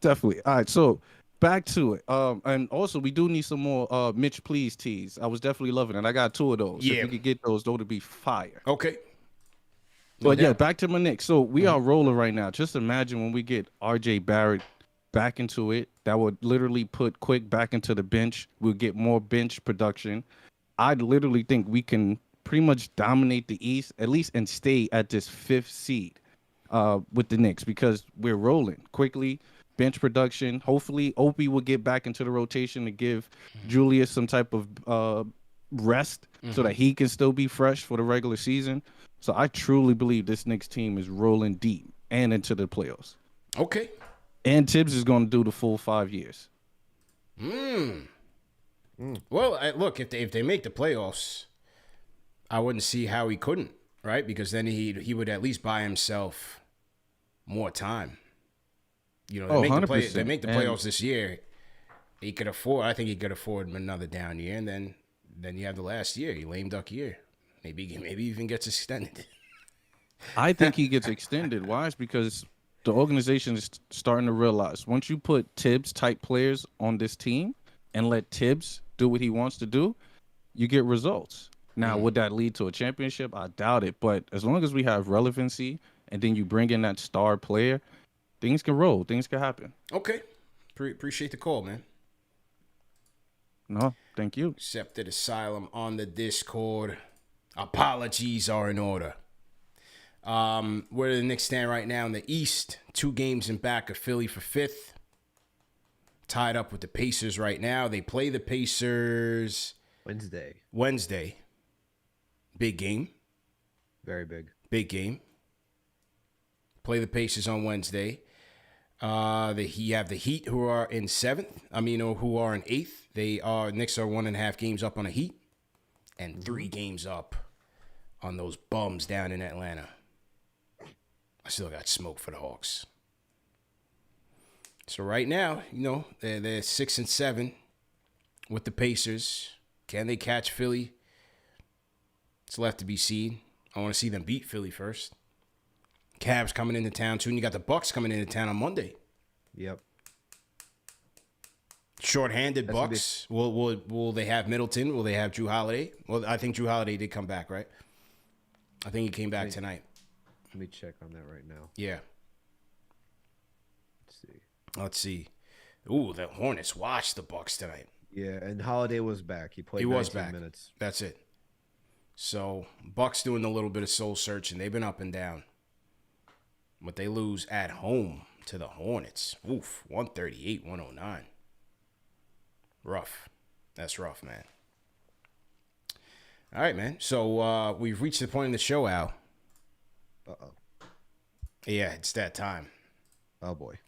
Definitely. All right. So back to it. And also we do need some more Mitch Please tees. I was definitely loving it. I got 2 of those. Yeah. If you could get those would be fire. Okay. But yeah, back to my Knicks. So we are rolling right now. Just imagine when we get RJ Barrett back into it, that would literally put Quick back into the bench. We'll get more bench production. I literally think we can pretty much dominate the East, at least, and stay at this 5th seed with the Knicks because we're rolling quickly. Bench production. Hopefully, Opie will get back into the rotation to give Julius some type of rest so that he can still be fresh for the regular season. So I truly believe this Knicks team is rolling deep and into the playoffs. Okay. And Tibbs is going to do the full 5 years. Well, look, if they make the playoffs, I wouldn't see how he couldn't, right? Because then he would at least buy himself more time. You know, they make the playoffs this year. He could afford. I think he could afford another down year, and then you have the last year, you lame duck year. Maybe even gets extended. I think he gets extended. Why? It's because the organization is starting to realize once you put Tibbs type players on this team and let Tibbs do what he wants to do, you get results. Now, would that lead to a championship? I doubt it. But as long as we have relevancy and then you bring in that star player, things can roll. Things can happen. Okay. Appreciate the call, man. No, thank you. Accepted Asylum on the Discord. Apologies are in order. Where do the Knicks stand right now in the East? 2 games in back of Philly for 5th. Tied up with the Pacers right now. They play the Pacers Wednesday. Big game. Very big. Big game. Play the Pacers on Wednesday. You have the Heat who are in 7th. Who are in 8th. Knicks are 1.5 games up on the Heat. And 3 games up on those bums down in Atlanta. I still got smoke for the Hawks. So right now, they're 6 and 7 with the Pacers. Can they catch Philly? It's left to be seen. I want to see them beat Philly first. Cavs coming into town too, and you got the Bucks coming into town on Monday. Yep. Short-handed Bucks. Will they have Middleton? Will they have Drew Holiday? Well, I think Drew Holiday did come back, right? I think he came back tonight. Let me check on that right now. Yeah. Let's see. Ooh, the Hornets watched the Bucks tonight. Yeah, and Holiday was back. He played. He was 19 back. minutes. That's it. So Bucks doing a little bit of soul searching. They've been up and down, but they lose at home to the Hornets. Oof, 138-109. Rough. That's rough, man. All right, man. So we've reached the point in the show, Al. Uh-oh. Yeah, it's that time. Oh, boy.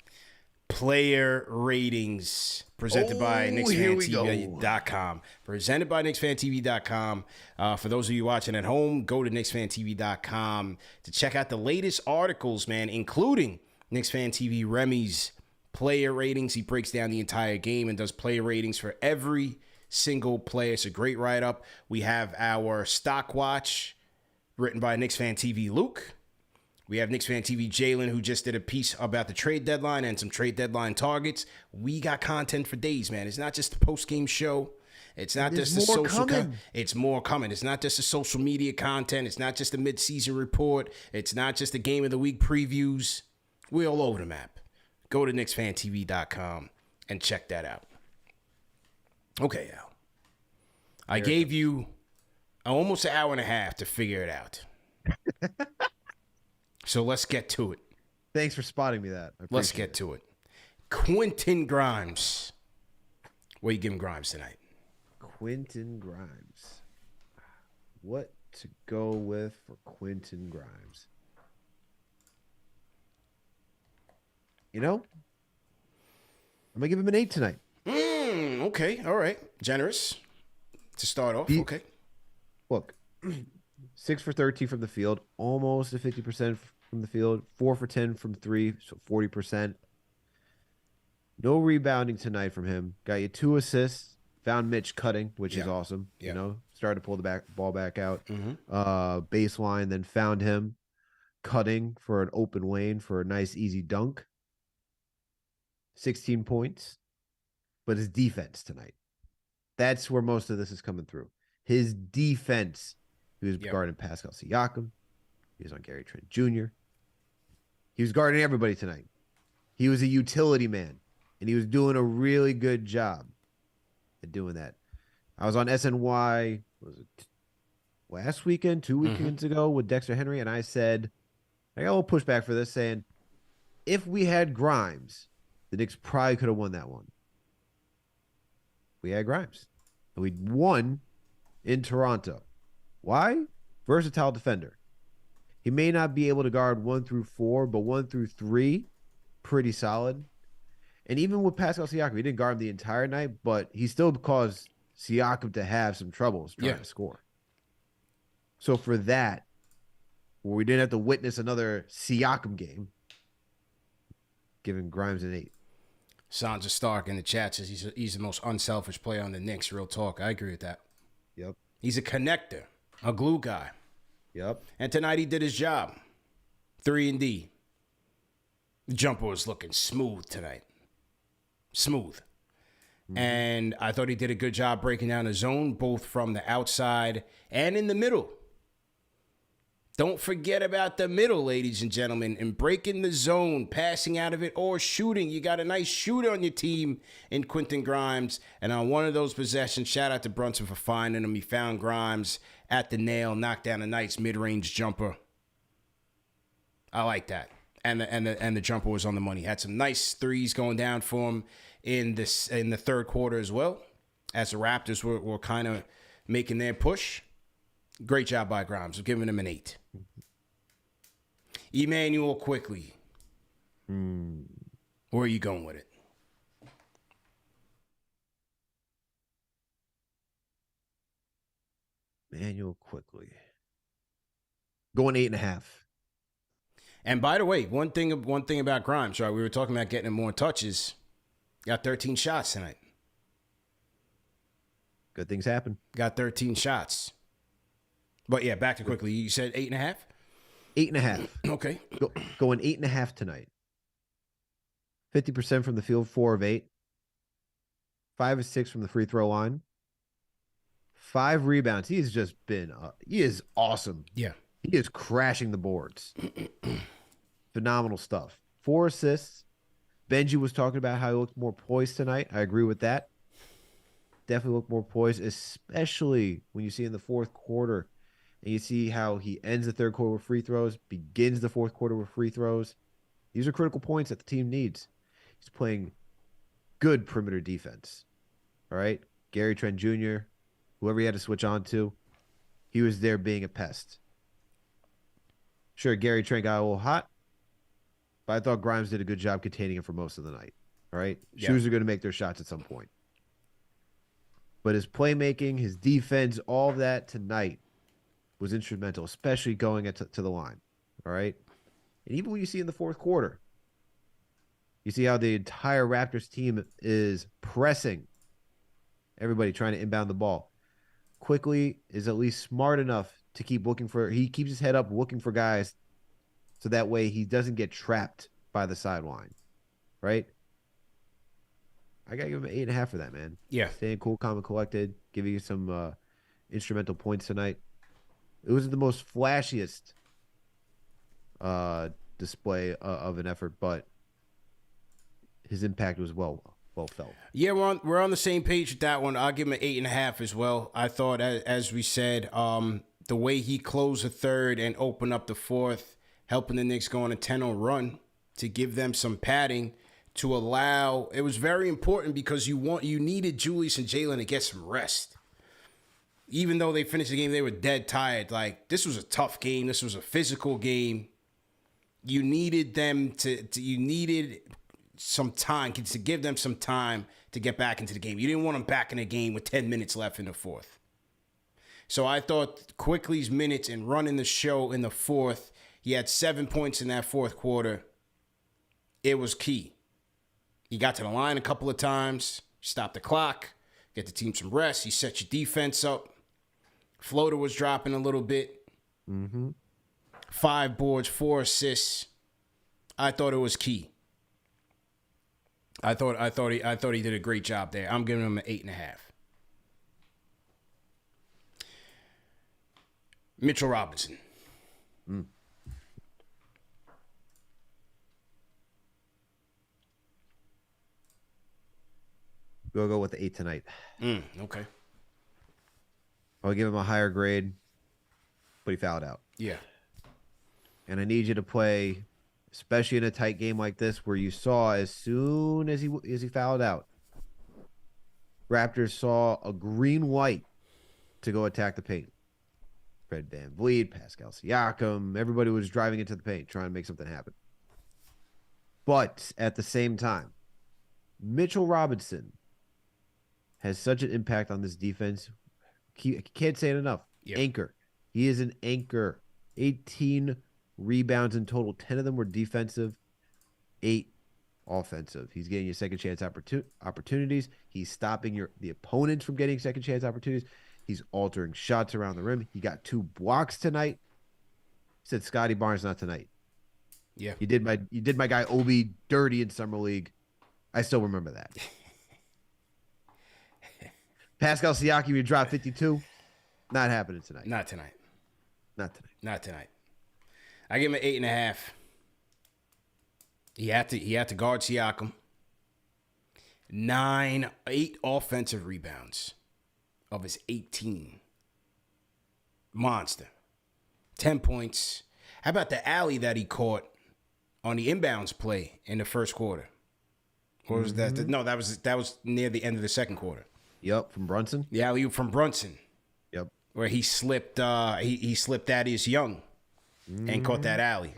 Player ratings presented by KnicksFanTV.com. Presented by KnicksFanTV.com. For those of you watching at home, go to KnicksFanTV.com to check out the latest articles, man, including KnicksFanTV Remy's player ratings. He breaks down the entire game and does player ratings for every single player. It's a great write-up. We have our Stock Watch written by KnicksFanTV Luke. We have Knicks Fan TV Jalen, who just did a piece about the trade deadline and some trade deadline targets. We got content for days, man. It's not just the post-game show. It's not There's just the more social coming. it's more coming. It's not just the social media content. It's not just the mid-season report. It's not just the game of the week previews. We're all over the map. Go to KnicksFanTV.com and check that out. Okay, Al. I gave you almost an hour and a half to figure it out. So let's get to it. Thanks for spotting me that. Let's get to it. Quentin Grimes. What are you giving Grimes tonight? Quentin Grimes. What to go with for Quentin Grimes? You know, I'm going to give him an 8 tonight. Okay, all right. Generous to start off. Okay. Look, 6 for 13 from the field, almost a 50% from the field, 4 for 10 from 3, so 40%. No rebounding tonight from him. Got you 2 assists. Found Mitch cutting, which is awesome. Yeah. You know, started to pull the ball back out. Mm-hmm. Baseline, then found him cutting for an open lane for a nice easy dunk. 16 points. But his defense tonight. That's where most of this is coming through. His defense. He was guarding Pascal Siakam. He was on Gary Trent Jr. He was guarding everybody tonight. He was a utility man. And he was doing a really good job at doing that. I was on SNY, was it last weekend, 2 weekends ago with Dexter Henry, and I said, I got a little pushback for this, saying, if we had Grimes, the Knicks probably could have won that one. We had Grimes. And we won in Toronto. Why? Versatile defender. He may not be able to guard 1 through 4, but 1 through 3, pretty solid. And even with Pascal Siakam, he didn't guard him the entire night, but he still caused Siakam to have some troubles trying to score. So for that, where we didn't have to witness another Siakam game, giving Grimes an 8. Sandra Stark in the chat says he's the most unselfish player on the Knicks. Real talk. I agree with that. Yep. He's a connector, a glue guy. Yep. And tonight he did his job. 3 and D. The jumper was looking smooth tonight. Smooth. And I thought he did a good job breaking down the zone, both from the outside and in the middle. Don't forget about the middle, ladies and gentlemen, and breaking the zone, passing out of it, or shooting. You got a nice shooter on your team in Quentin Grimes. And on one of those possessions, shout out to Brunson for finding him. He found Grimes at the nail, knocked down a nice mid-range jumper. I like that. And the jumper was on the money. Had some nice threes going down for him in the third quarter as well, as the Raptors were kind of making their push. Great job by Grimes. I'm giving him an 8. Emmanuel Quickly. Where are you going with it? Emmanuel Quickly. Going 8.5. And by the way, one thing about Grimes, right? We were talking about getting him more touches. Got 13 shots tonight. Good things happen. Got 13 shots. But yeah, back to Quickly. You said 8.5? 8.5. Okay. Going 8.5 tonight. 50% from the field, 4 of 8. 5 of 6 from the free throw line. 5 rebounds. He has just been, he is awesome. Yeah. He is crashing the boards. Phenomenal stuff. 4 assists. Benji was talking about how he looked more poised tonight. I agree with that. Definitely looked more poised, especially when you see in the fourth quarter and you see how he ends the third quarter with free throws, begins the fourth quarter with free throws. These are critical points that the team needs. He's playing good perimeter defense. All right? Gary Trent Jr., whoever he had to switch on to, he was there being a pest. Sure, Gary Trent got a little hot, but I thought Grimes did a good job containing him for most of the night. All right? Yeah. Shoes are going to make their shots at some point. But his playmaking, his defense, all of that tonight was instrumental, especially going to the line. All right? And even when you see in the fourth quarter, you see how the entire Raptors team is pressing everybody trying to inbound the ball. Quickly is at least smart enough to keep looking for, he keeps his head up looking for guys so that way he doesn't get trapped by the sideline, right? I gotta give him an 8.5 for that, man. Yeah. Staying cool, calm, and collected, giving you some instrumental points tonight. It wasn't the most flashiest display of an effort, but his impact was well felt. Yeah, we're on the same page with that one. I'll give him an 8.5 as well. I thought, as we said, the way he closed the third and opened up the fourth, helping the Knicks go on a 10-0 run to give them some padding to allow. It was very important because you needed Julius and Jalen to get some rest. Even though they finished the game, they were dead tired. Like, this was a tough game. This was a physical game. You needed them you needed some time, to give them some time to get back into the game. You didn't want them back in the game with 10 minutes left in the fourth. So I thought Quickly's minutes and running the show in the fourth, he had 7 points in that fourth quarter. It was key. He got to the line a couple of times, stopped the clock, get the team some rest. He set your defense up. Floater was dropping a little bit. 5 boards, 4 assists. I thought it was key. I thought he did a great job there. I'm giving him an 8.5. Mitchell Robinson. We'll go with the 8 tonight. Okay. I'll give him a higher grade, but he fouled out. Yeah. And I need you to play, especially in a tight game like this, where you saw as soon as he fouled out, Raptors saw a green-white to go attack the paint. Fred VanVleet, Pascal Siakam, everybody was driving into the paint, trying to make something happen. But at the same time, Mitchell Robinson has such an impact on this defense. Can't say it enough. Yep. Anchor. He is an anchor. 18 rebounds in total. 10 of them were defensive, 8 offensive. He's getting you second chance opportunities. He's stopping the opponents from getting second chance opportunities. He's altering shots around the rim. He got 2 blocks tonight. Said Scotty Barnes not tonight. Yeah. You did my guy Obi dirty in summer league. I still remember that. Pascal Siakam, you dropped 52. Not happening tonight. Not tonight. Not tonight. Not tonight. I give him an 8.5. He had to guard Siakam. 8 offensive rebounds of his 18. Monster. 10 points. How about the alley that he caught on the inbounds play in the first quarter? Or was that? No, that was near the end of the second quarter. Yep, from Brunson. The alley from Brunson. Yep. Where he slipped. He slipped Thaddeus Young, and caught that alley.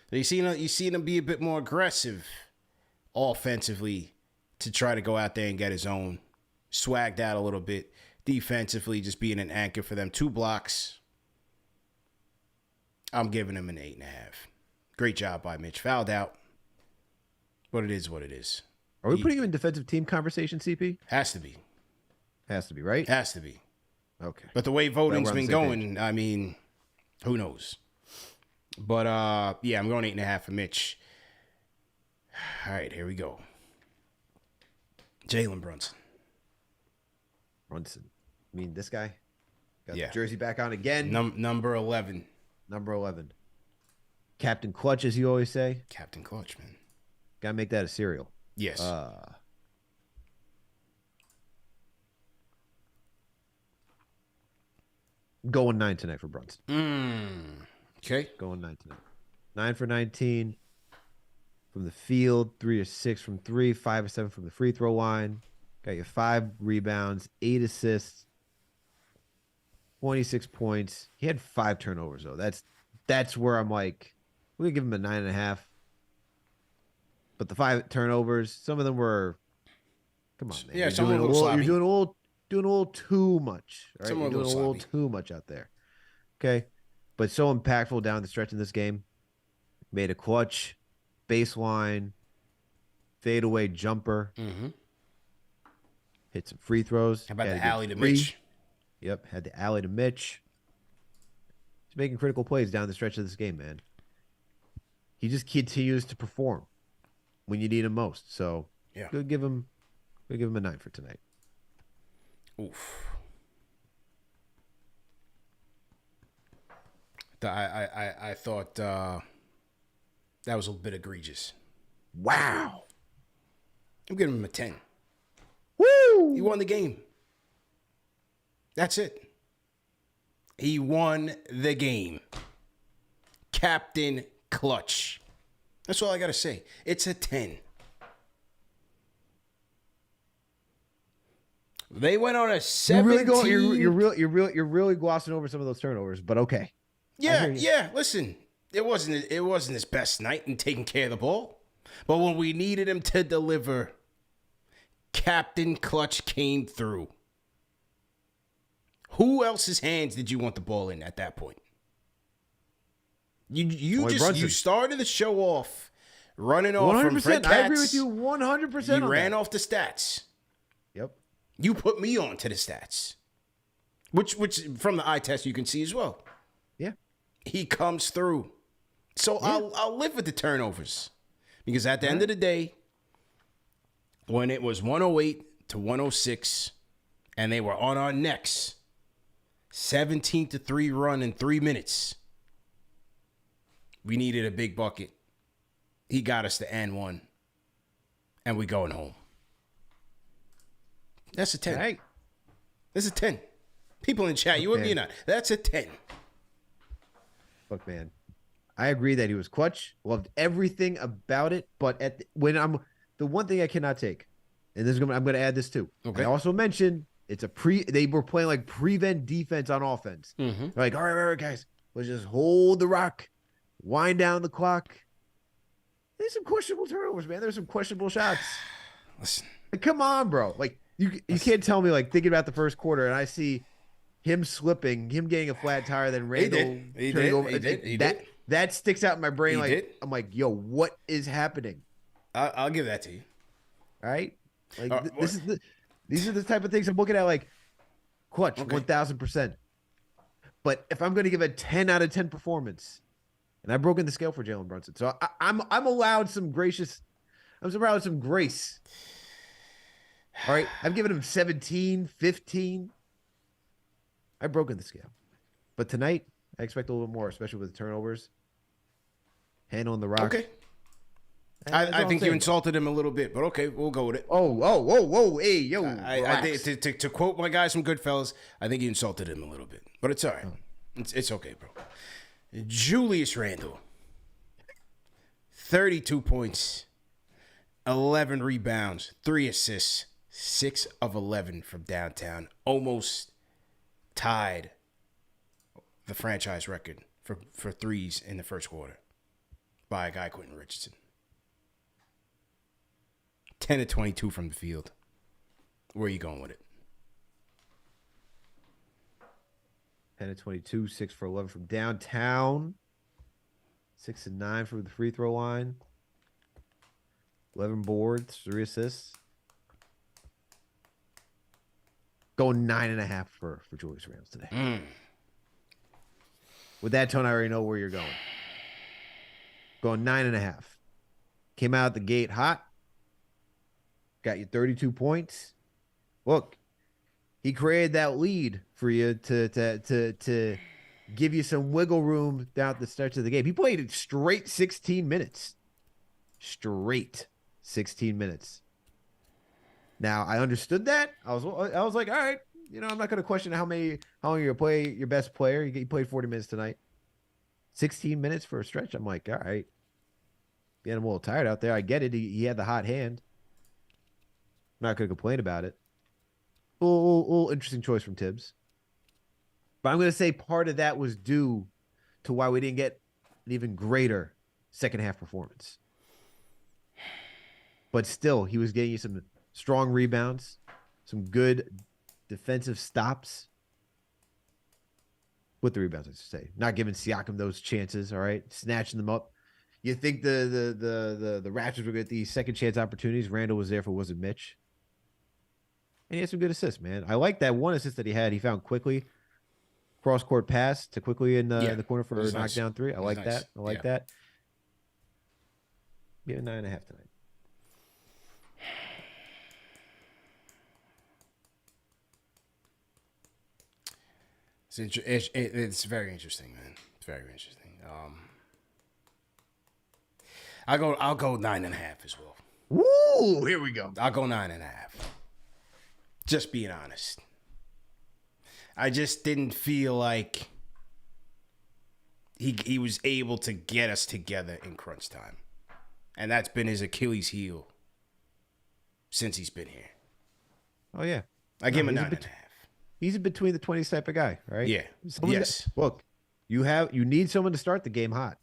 So you seen him be a bit more aggressive, offensively, to try to go out there and get his own. Swagged out a little bit defensively, just being an anchor for them. 2 blocks. I'm giving him an 8.5. Great job by Mitch. Fouled out, but it is what it is. Are we putting him in defensive team conversation, CP? Has to be. Has to be, right? Has to be. Okay. But the way voting's been going, I mean, who knows? But, yeah, I'm going 8.5 for Mitch. All right, here we go. Jalen Brunson. Brunson. I mean, this guy got the jersey back on again. Number 11. Number 11. Captain Clutch, as you always say. Captain Clutch, man. Gotta make that a cereal. Yes. Going 9 tonight for Brunson. Okay. Going 9 tonight. 9 for 19 from the field, 3 of 6 from 3, 5 of 7 from the free throw line. Got you 5 rebounds, 8 assists, 26 points. He had 5 turnovers though. That's where I'm like, we're gonna give him a 9.5. But the 5 turnovers, some of them were, come on, man. Yeah, some of them you're doing a little too much. Right? You're doing a little too much out there. Okay. But so impactful down the stretch in this game. Made a clutch, baseline, fadeaway jumper. Hit some free throws. How about the alley to Mitch? Yep, had the alley to Mitch. He's making critical plays down the stretch of this game, man. he just continues to perform when you need him most. So yeah, go give him a 9 for tonight. Oof. I thought that was a bit egregious. Wow. I'm giving him a 10. Woo! He won the game. That's it. He won the game. Captain Clutch. That's all I got to say. It's a 10. They went on a 17. You're really glossing over some of those turnovers, but okay. Yeah. Listen, it wasn't his best night in taking care of the ball, but when we needed him to deliver, Captain Clutch came through. Who else's hands did you want the ball in at that point? You started the show off running off 100%, from Fred Katz. I agree with you 100%. You ran off the stats. Yep. You put me on to the stats, which from the eye test you can see as well. Yeah. He comes through. So yeah. I'll live with the turnovers because at the end of the day, when it was 108 to 106 and they were on our necks, 17-3 run in 3 minutes, we needed a big bucket. He got us to and one, and we going home. That's a 10. Right. That's a 10. People in chat, you with me or not? That's a 10. Look, man, I agree that he was clutch. Loved everything about it, but the one thing I cannot take, and I'm going to add this too. Okay. I also mentioned they were playing like prevent defense on offense. Mm-hmm. They're like, all right, guys, let's just hold the rock, wind down the clock. There's some questionable turnovers, man. There's some questionable shots. Listen, like, come on, bro. Like you can't tell me like thinking about the first quarter and I see him slipping, him getting a flat tire, then Randall turning over. He did. That sticks out in my brain. He did. I'm like, yo, what is happening? I'll give that to you. All right, like these are the type of things I'm looking at. Like, clutch, 1,000%. But if I'm going to give a 10 out of 10 performance, and I've broken the scale for Jalen Brunson, so I'm allowed some grace. All right, I've given him 17, 15. I've broken the scale. But tonight, I expect a little bit more, especially with the turnovers. Handling the rock. Okay. I think you insulted him a little bit, but okay, we'll go with it. Whoa, hey, yo. I think to quote my guys from Goodfellas, I think you insulted him a little bit, but it's all right. It's okay, bro. Julius Randle, 32 points, 11 rebounds, 3 assists, 6 of 11 from downtown, almost tied the franchise record for threes in the first quarter by a guy, Quentin Richardson. 10 of 22 from the field. Where are you going with it? 10 of 22, 6 for 11 from downtown. 6 and 9 from the free throw line. 11 boards, 3 assists. Going 9.5 for Julius Randle today. With that tone, I already know where you're going. Going 9.5. Came out the gate hot. Got you 32 points. Look, he created that lead for you to give you some wiggle room down at the stretch of the game. He played it straight 16 minutes. Straight 16 minutes. Now, I understood that. I was like, all right, I'm not going to question how long you play your best player. He played 40 minutes tonight. 16 minutes for a stretch. I'm like, all right. Getting a little tired out there. I get it. He had the hot hand. I'm not going to complain about it. A little interesting choice from Tibbs. But I'm going to say part of that was due to why we didn't get an even greater second half performance. But still, he was getting you some strong rebounds, some good defensive stops. With the rebounds, I should say. Not giving Siakam those chances, all right? Snatching them up. You think the Raptors would get these second chance opportunities. Randall was there for wasn't Mitch. And he had some good assists, man. I like that one assist that he had. He found quickly cross-court pass to quickly in the corner for a knockdown three. I like that. I like that. Give it 9.5 tonight. It's very interesting, man. It's very interesting. I'll go 9.5 as well. Woo! Here we go. I'll go 9.5. Just being honest. I just didn't feel like he was able to get us together in crunch time. And that's been his Achilles heel since he's been here. Oh, yeah. I give him a 9.5. He's a between the 20s type of guy, right? Yeah. Yes. Look, you need someone to start the game hot.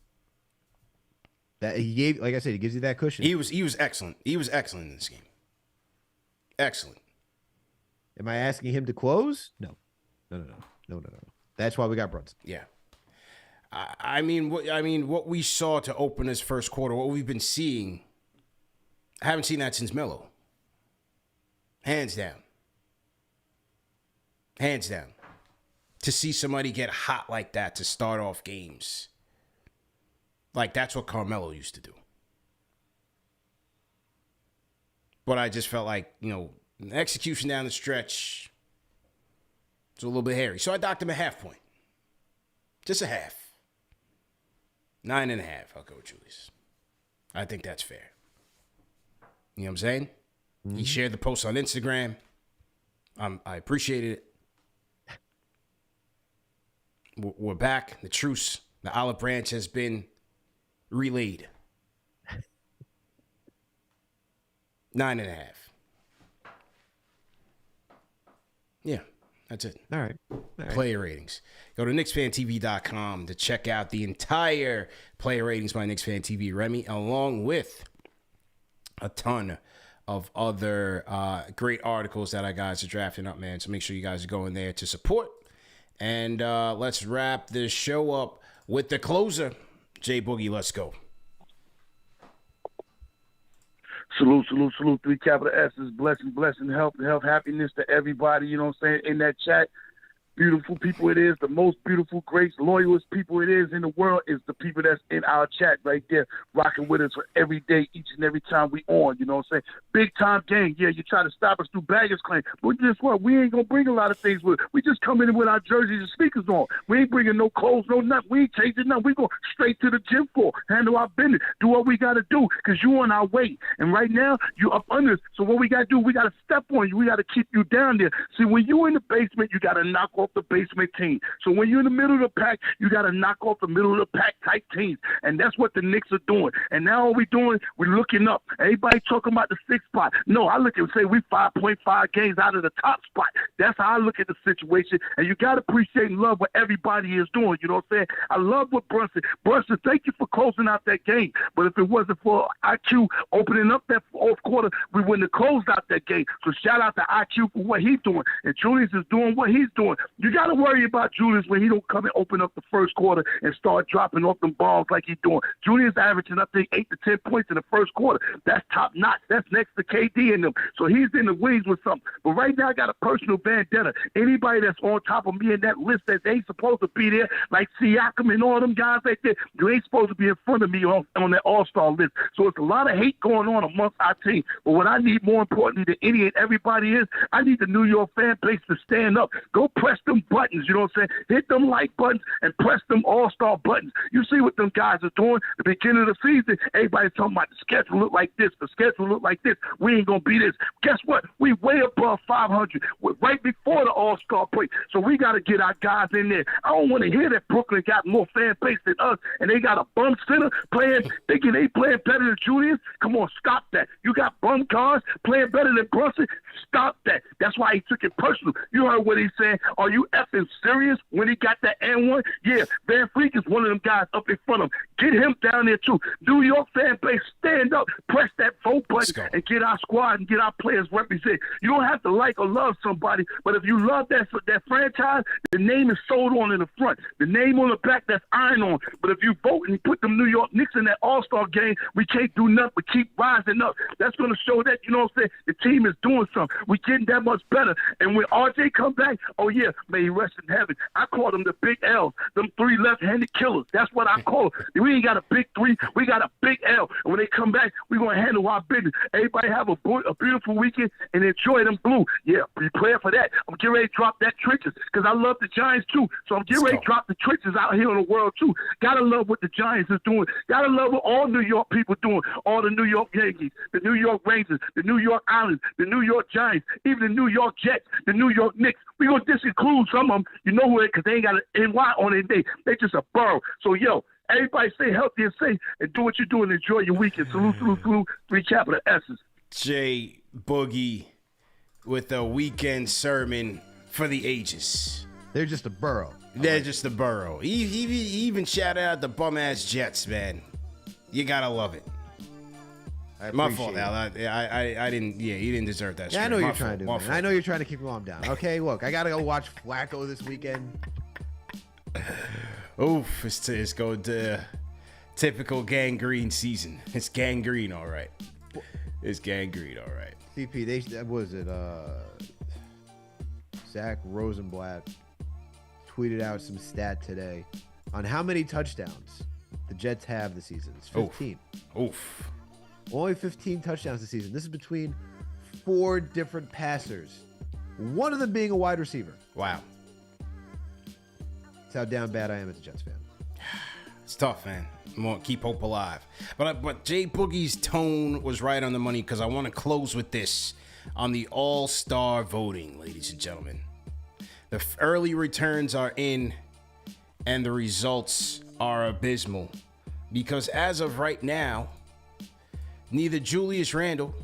That he gave, like I said, he gives you that cushion. He was excellent. He was excellent in this game. Excellent. Am I asking him to close? No. That's why we got Brunson. Yeah. I mean, what we saw to open this first quarter, what we've been seeing, I haven't seen that since Melo. Hands down. Hands down. To see somebody get hot like that to start off games. Like, that's what Carmelo used to do. But I just felt like, execution down the stretch was a little bit hairy. So I docked him a half point. Just a half. 9.5, I'll go with Julius. I think that's fair. You know what I'm saying? Mm-hmm. He shared the post on Instagram. I appreciated it. We're back. The truce, the olive branch has been relayed. 9.5. Yeah, that's it. All right. Player ratings. Go to KnicksFanTV.com to check out the entire player ratings by KnicksFanTV, Remy, along with a ton of other great articles that our guys are drafting up, man. So make sure you guys are going there to support. And let's wrap this show up with the closer. J Boogie, let's go. Salute. 3 capital S's. Blessing, health, happiness to everybody, you know what I'm saying, in that chat. Beautiful people it is. The most beautiful, great, loyalist people it is in the world is the people that's in our chat right there, rocking with us for every day, each and every time we on, you know what I'm saying? Big time gang. Yeah, you try to stop us through baggage claim. But guess what? We ain't going to bring a lot of things with us. We just come in with our jerseys and sneakers on. We ain't bringing no clothes, no nothing. We ain't changing nothing. We go straight to the gym floor, handle our business, do what we got to do because you on our way. And right now, you up under us. So what we got to do, we got to step on you. We got to keep you down there. See, when you in the basement, you got to knock off the basement team. So when you're in the middle of the pack, you got to knock off the middle of the pack type teams. And that's what the Knicks are doing. And now all we're doing, we're looking up. Everybody talking about the 6th spot. No, I look and say we 5.5 games out of the top spot. That's how I look at the situation. And you got to appreciate and love what everybody is doing. You know what I'm saying? I love what Brunson, thank you for closing out that game. But if it wasn't for IQ opening up that fourth quarter, we wouldn't have closed out that game. So shout out to IQ for what he's doing. And Julius is doing what he's doing. You got to worry about Julius when he don't come and open up the first quarter and start dropping off them balls like he's doing. Julius averaging, I think, 8 to 10 points in the first quarter. That's top notch. That's next to KD and them. So he's in the wings with something. But right now I got a personal vendetta. Anybody that's on top of me in that list that ain't supposed to be there, like Siakam and all them guys like that, you ain't supposed to be in front of me on that all-star list. So it's a lot of hate going on amongst our team. But what I need more importantly than any and everybody is, I need the New York fan base to stand up. Go press them buttons. You know what I'm saying? Hit them like buttons and press them all-star buttons. You see what them guys are doing at the beginning of the season. Everybody's talking about the schedule look like this, the schedule look like this. We ain't going to be this. Guess what? We way above 500 right before the all-star break. So we got to get our guys in there. I don't want to hear that Brooklyn got more fan base than us and they got a bum center playing, thinking they playing better than Julius. Come on, stop that. You got bum cars playing better than Brunson. Stop that. That's why he took it personal. You heard what he said. Are you effing serious when he got that N1? Yeah, Van Fleet is one of them guys up in front of him. Get him down there too. New York fan base, stand up, press that vote button, and get our squad and get our players represented. You don't have to like or love somebody, but if you love that franchise, the name is sold on in the front. The name on the back, that's iron on. But if you vote and you put them New York Knicks in that All-Star game, we can't do nothing but keep rising up. That's going to show that, you know what I'm saying, the team is doing something. We're getting that much better. And when RJ come back, oh yeah, May he rest in heaven. I call them the big L's, them 3 left-handed killers. That's what I call them. We ain't got a big 3. We got a big L. And when they come back, we're going to handle our business. Everybody have a beautiful weekend and enjoy them blue. Yeah, prepare for that. I'm getting ready to drop that trenches because I love the Giants too. So I'm getting ready to drop the trenches out here in the world too. Gotta love what the Giants is doing. Gotta love what all New York people doing. All the New York Yankees, the New York Rangers, the New York Islanders, the New York Giants, even the New York Jets, the New York Knicks. We gonna disclude some of them. You know who? Because they ain't got an NY on their day. They just a borough. So yo, everybody stay healthy and safe and do what you do and enjoy your weekend. Salute, salute, salute. 3 capital S's. Jay Boogie with a weekend sermon for the ages. They're just a borough. They're just a borough. He even shouted out the bum-ass Jets, man. You gotta love it. My fault, Al. I didn't. Yeah, he didn't deserve that. Yeah, I know you're trying to do, man. I know you're trying to keep your mom down. Okay, look, I gotta go watch Flacco this weekend. Oof, it's going to typical gangrene season. It's gangrene, all right. It's gangrene, all right. CP, what was it? Zach Rosenblatt tweeted out some stat today on how many touchdowns the Jets have this season. It's 15. Oof. Only 15 touchdowns this season. This is between 4 different passers. One of them being a wide receiver. Wow. That's how down bad I am as a Jets fan. It's tough, man. I want to keep hope alive. But Jay Boogie's tone was right on the money because I want to close with this on the All-Star voting, ladies and gentlemen. The early returns are in, and the results are abysmal. Because as of right now, neither Julius Randle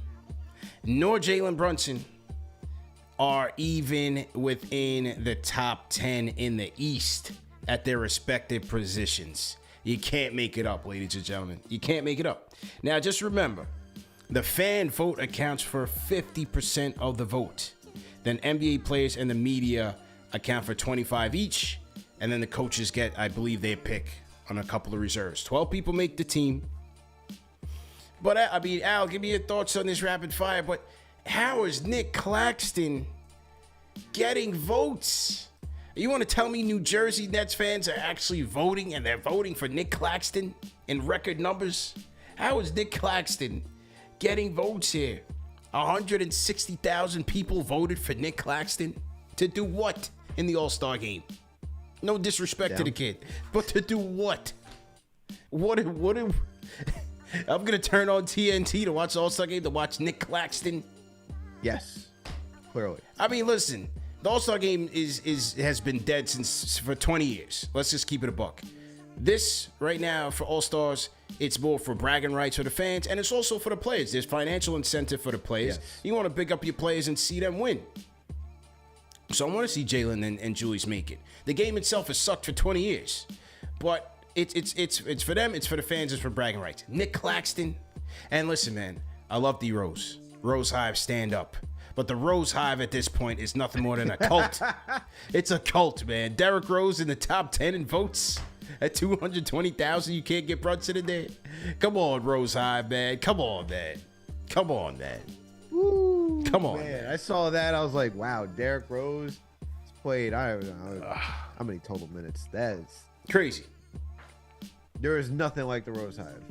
nor Jalen Brunson are even within the top 10 in the East at their respective positions. You can't make it up, ladies and gentlemen. You can't make it up. Now, just remember, the fan vote accounts for 50% of the vote. Then NBA players and the media account for 25 each. And then the coaches get, I believe, their pick on a couple of reserves. 12 people make the team. But, I mean, Al, give me your thoughts on this rapid fire. But how is Nick Claxton getting votes? You want to tell me New Jersey Nets fans are actually voting and they're voting for Nick Claxton in record numbers? How is Nick Claxton getting votes here? 160,000 people voted for Nick Claxton to do what in the All-Star game? No disrespect to the kid, but to do what? What I'm going to turn on TNT to watch the All-Star game to watch Nick Claxton? Yes, clearly. I mean, listen, the All-Star game has been dead for 20 years. Let's just keep it a buck. This right now for All-Stars, it's more for bragging rights for the fans, and it's also for the players. There's financial incentive for the players. Yes. You want to big up your players and see them win. So I want to see Jalen and Julius make it. The game itself has sucked for 20 years, but it's for them, it's for the fans, it's for bragging rights. Nick Claxton, and listen, man, I love D Rose. Rose Hive, stand up. But the Rose Hive at this point is nothing more than a cult. It's a cult, man. Derrick Rose in the top 10 in votes at 220,000. You can't get Brunson in there. Come on, Rose Hive, man. Come on, man. Come on, man. Woo, Come on, man. I saw that. I was like, wow, Derrick Rose has played, I don't know how many total minutes. That is crazy. There is nothing like the Rose Hive.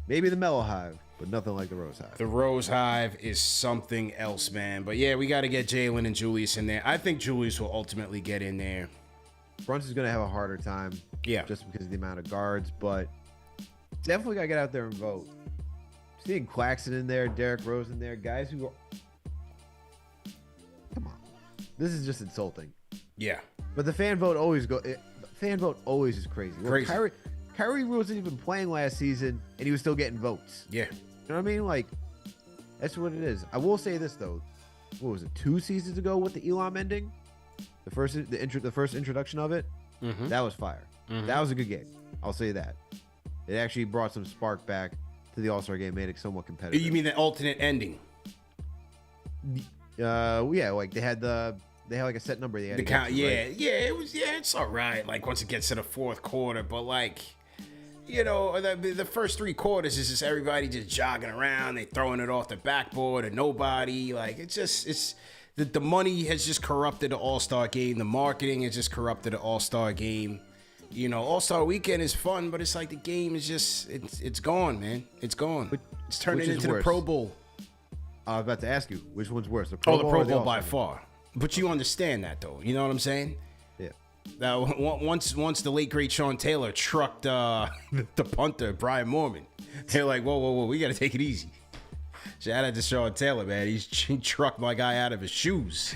Maybe the Mellow Hive, but nothing like the Rose Hive. The Rose Hive is something else, man. But yeah, we got to get Jalen and Julius in there. I think Julius will ultimately get in there. Brunson's going to have a harder time. Yeah. Just because of the amount of guards, but definitely got to get out there and vote. Seeing Claxton in there, Derrick Rose in there, guys who are... Come on. This is just insulting. Yeah. But the fan vote always is crazy. Crazy. Kyrie wasn't even playing last season, and he was still getting votes. Yeah. You know what I mean? Like, that's what it is. I will say this, though. What was it, 2 seasons ago with the Elam ending? The first introduction of it? Mm-hmm. That was fire. Mm-hmm. That was a good game. I'll say that. It actually brought some spark back to the All-Star game, made it somewhat competitive. You mean the alternate ending? Yeah, like they had like a set number they had to count. to, right? It's all right. Like once it gets to the fourth quarter, but like, you know, the first 3 quarters is just everybody just jogging around, they throwing it off the backboard and nobody. Like it's the money has just corrupted the All-Star game. The marketing has just corrupted the All-Star game. You know, All-Star weekend is fun, but it's like the game is just, it's gone, man. It's gone. It's turning into the Pro Bowl. I was about to ask you, which one's worse? The Pro Bowl by far. But you understand that, though. You know what I'm saying? Yeah. Now, once the late, great Sean Taylor trucked the punter, Brian Moorman, they're like, whoa, we got to take it easy. Shout out to Sean Taylor, man. He trucked my guy out of his shoes.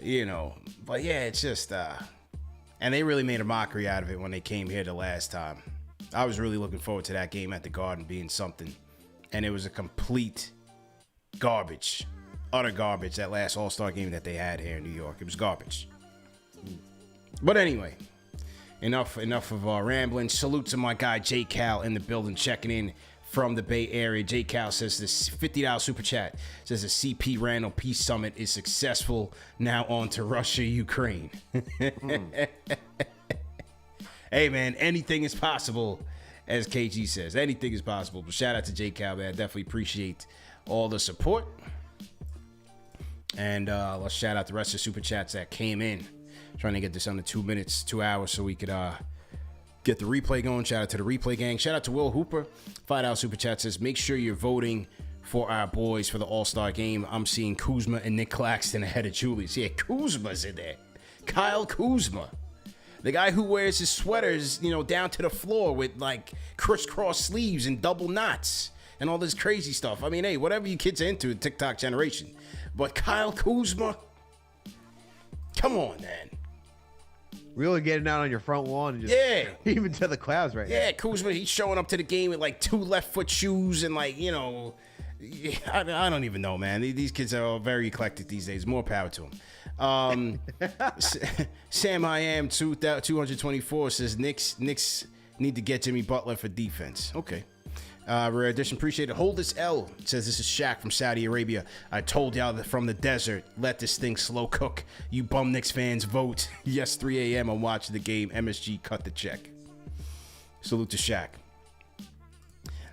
You know. But, yeah, it's just... And they really made a mockery out of it when they came here the last time. I was really looking forward to that game at the Garden being something. And it was a complete garbage. Utter garbage, that last All-Star game that they had here in New York. It was garbage. But anyway, enough of rambling. Salute to my guy J Cal in the building, checking in from the Bay Area. J Cal says this $50 super chat says the CP Randall Peace Summit is successful. Now on to Russia, Ukraine. Hey man, anything is possible, as KG says. Anything is possible. But shout out to J Cal, man. Definitely appreciate all the support. And let's shout out the rest of the super chats that came in. Trying to get this under 2 hours, so we could get the replay going. Shout out to the replay gang. Shout out to Will Hooper. $5 super chat says, make sure you're voting for our boys for the All-Star game. I'm seeing Kuzma and Nick Claxton ahead of Julius. Yeah, Kuzma's in there. Kyle Kuzma. The guy who wears his sweaters, you know, down to the floor with like crisscross sleeves and double knots and all this crazy stuff. I mean, hey, whatever you kids are into, TikTok generation. But Kyle Kuzma, come on, man. Really getting out on your front lawn and just even to the clouds right now. Yeah, Kuzma, he's showing up to the game with like 2 left foot shoes and like, you know, I don't even know, man. These kids are all very eclectic these days. More power to them. Sam I Am 224 says Knicks need to get Jimmy Butler for defense. Okay. Rare edition, appreciate it. Hold this L says this is Shaq from Saudi Arabia. I told y'all that from the desert, let this thing slow cook. You bum Knicks fans vote. Yes, 3 a.m. I'm watching the game. MSG cut the check. Salute to Shaq.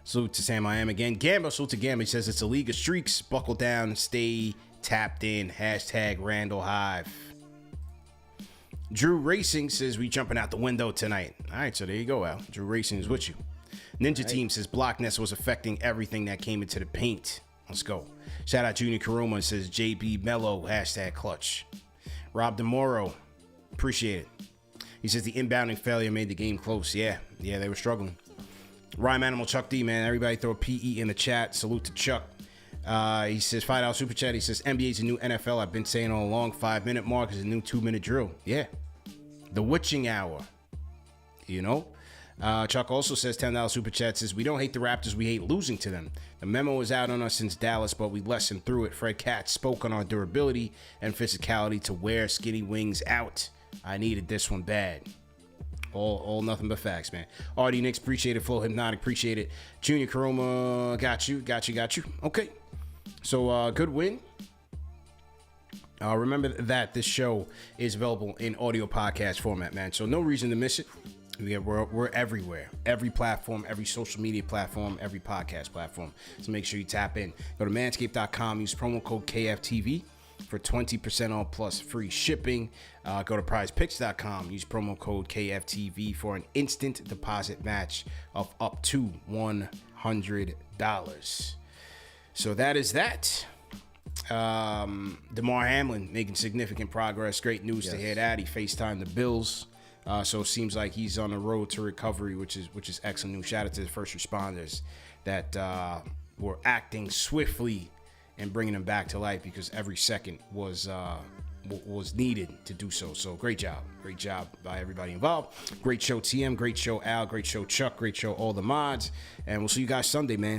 Salute to Sam I Am again. Gamba, salute to Gamba. He says it's a league of streaks. Buckle down, stay tapped in. Hashtag Randall Hive. Drew Racing says we jumping out the window tonight. All right, so there you go, Al. Drew Racing is with you. Ninja Team says Blockness was affecting everything that came into the paint. Let's go. Shout out Junior Karuma, says JB Mello, hashtag clutch. Rob DeMoro, appreciate it. He says the inbounding failure made the game close. Yeah, they were struggling. Rhyme Animal Chuck D, man. Everybody throw a PE in the chat. Salute to Chuck. He says $5 super chat. He says NBA's a new NFL. I've been saying all along. 5-minute mark is a new 2-minute drill. Yeah. The witching hour. You know? Chuck also says $10 super chat says we don't hate the Raptors, we hate losing to them. The memo is out on us since Dallas, but we lessened through it. Fred Katz spoke on our durability and physicality to wear skinny wings out. I needed this one bad. All nothing but facts, man. RD Knicks, appreciate it. Flow Hypnotic, appreciate it. Junior Karoma, got you. Okay, so good win. Remember that this show is available in audio podcast format, man. So no reason to miss it. We're everywhere. Every platform, every social media platform, every podcast platform. So make sure you tap in. Go to manscaped.com. Use promo code KFTV for 20% off plus free shipping. Go to prizepicks.com. Use promo code KFTV for an instant deposit match of up to $100. So that is that. DeMar Hamlin making significant progress. Great news to hear that. He FaceTimed the Bills. So it seems like he's on the road to recovery, which is excellent news. Shout out to the first responders that were acting swiftly and bringing him back to life, because every second was needed to do so. So great job by everybody involved. Great show TM, great show Al, great show Chuck, great show all the mods, and we'll see you guys Sunday, man.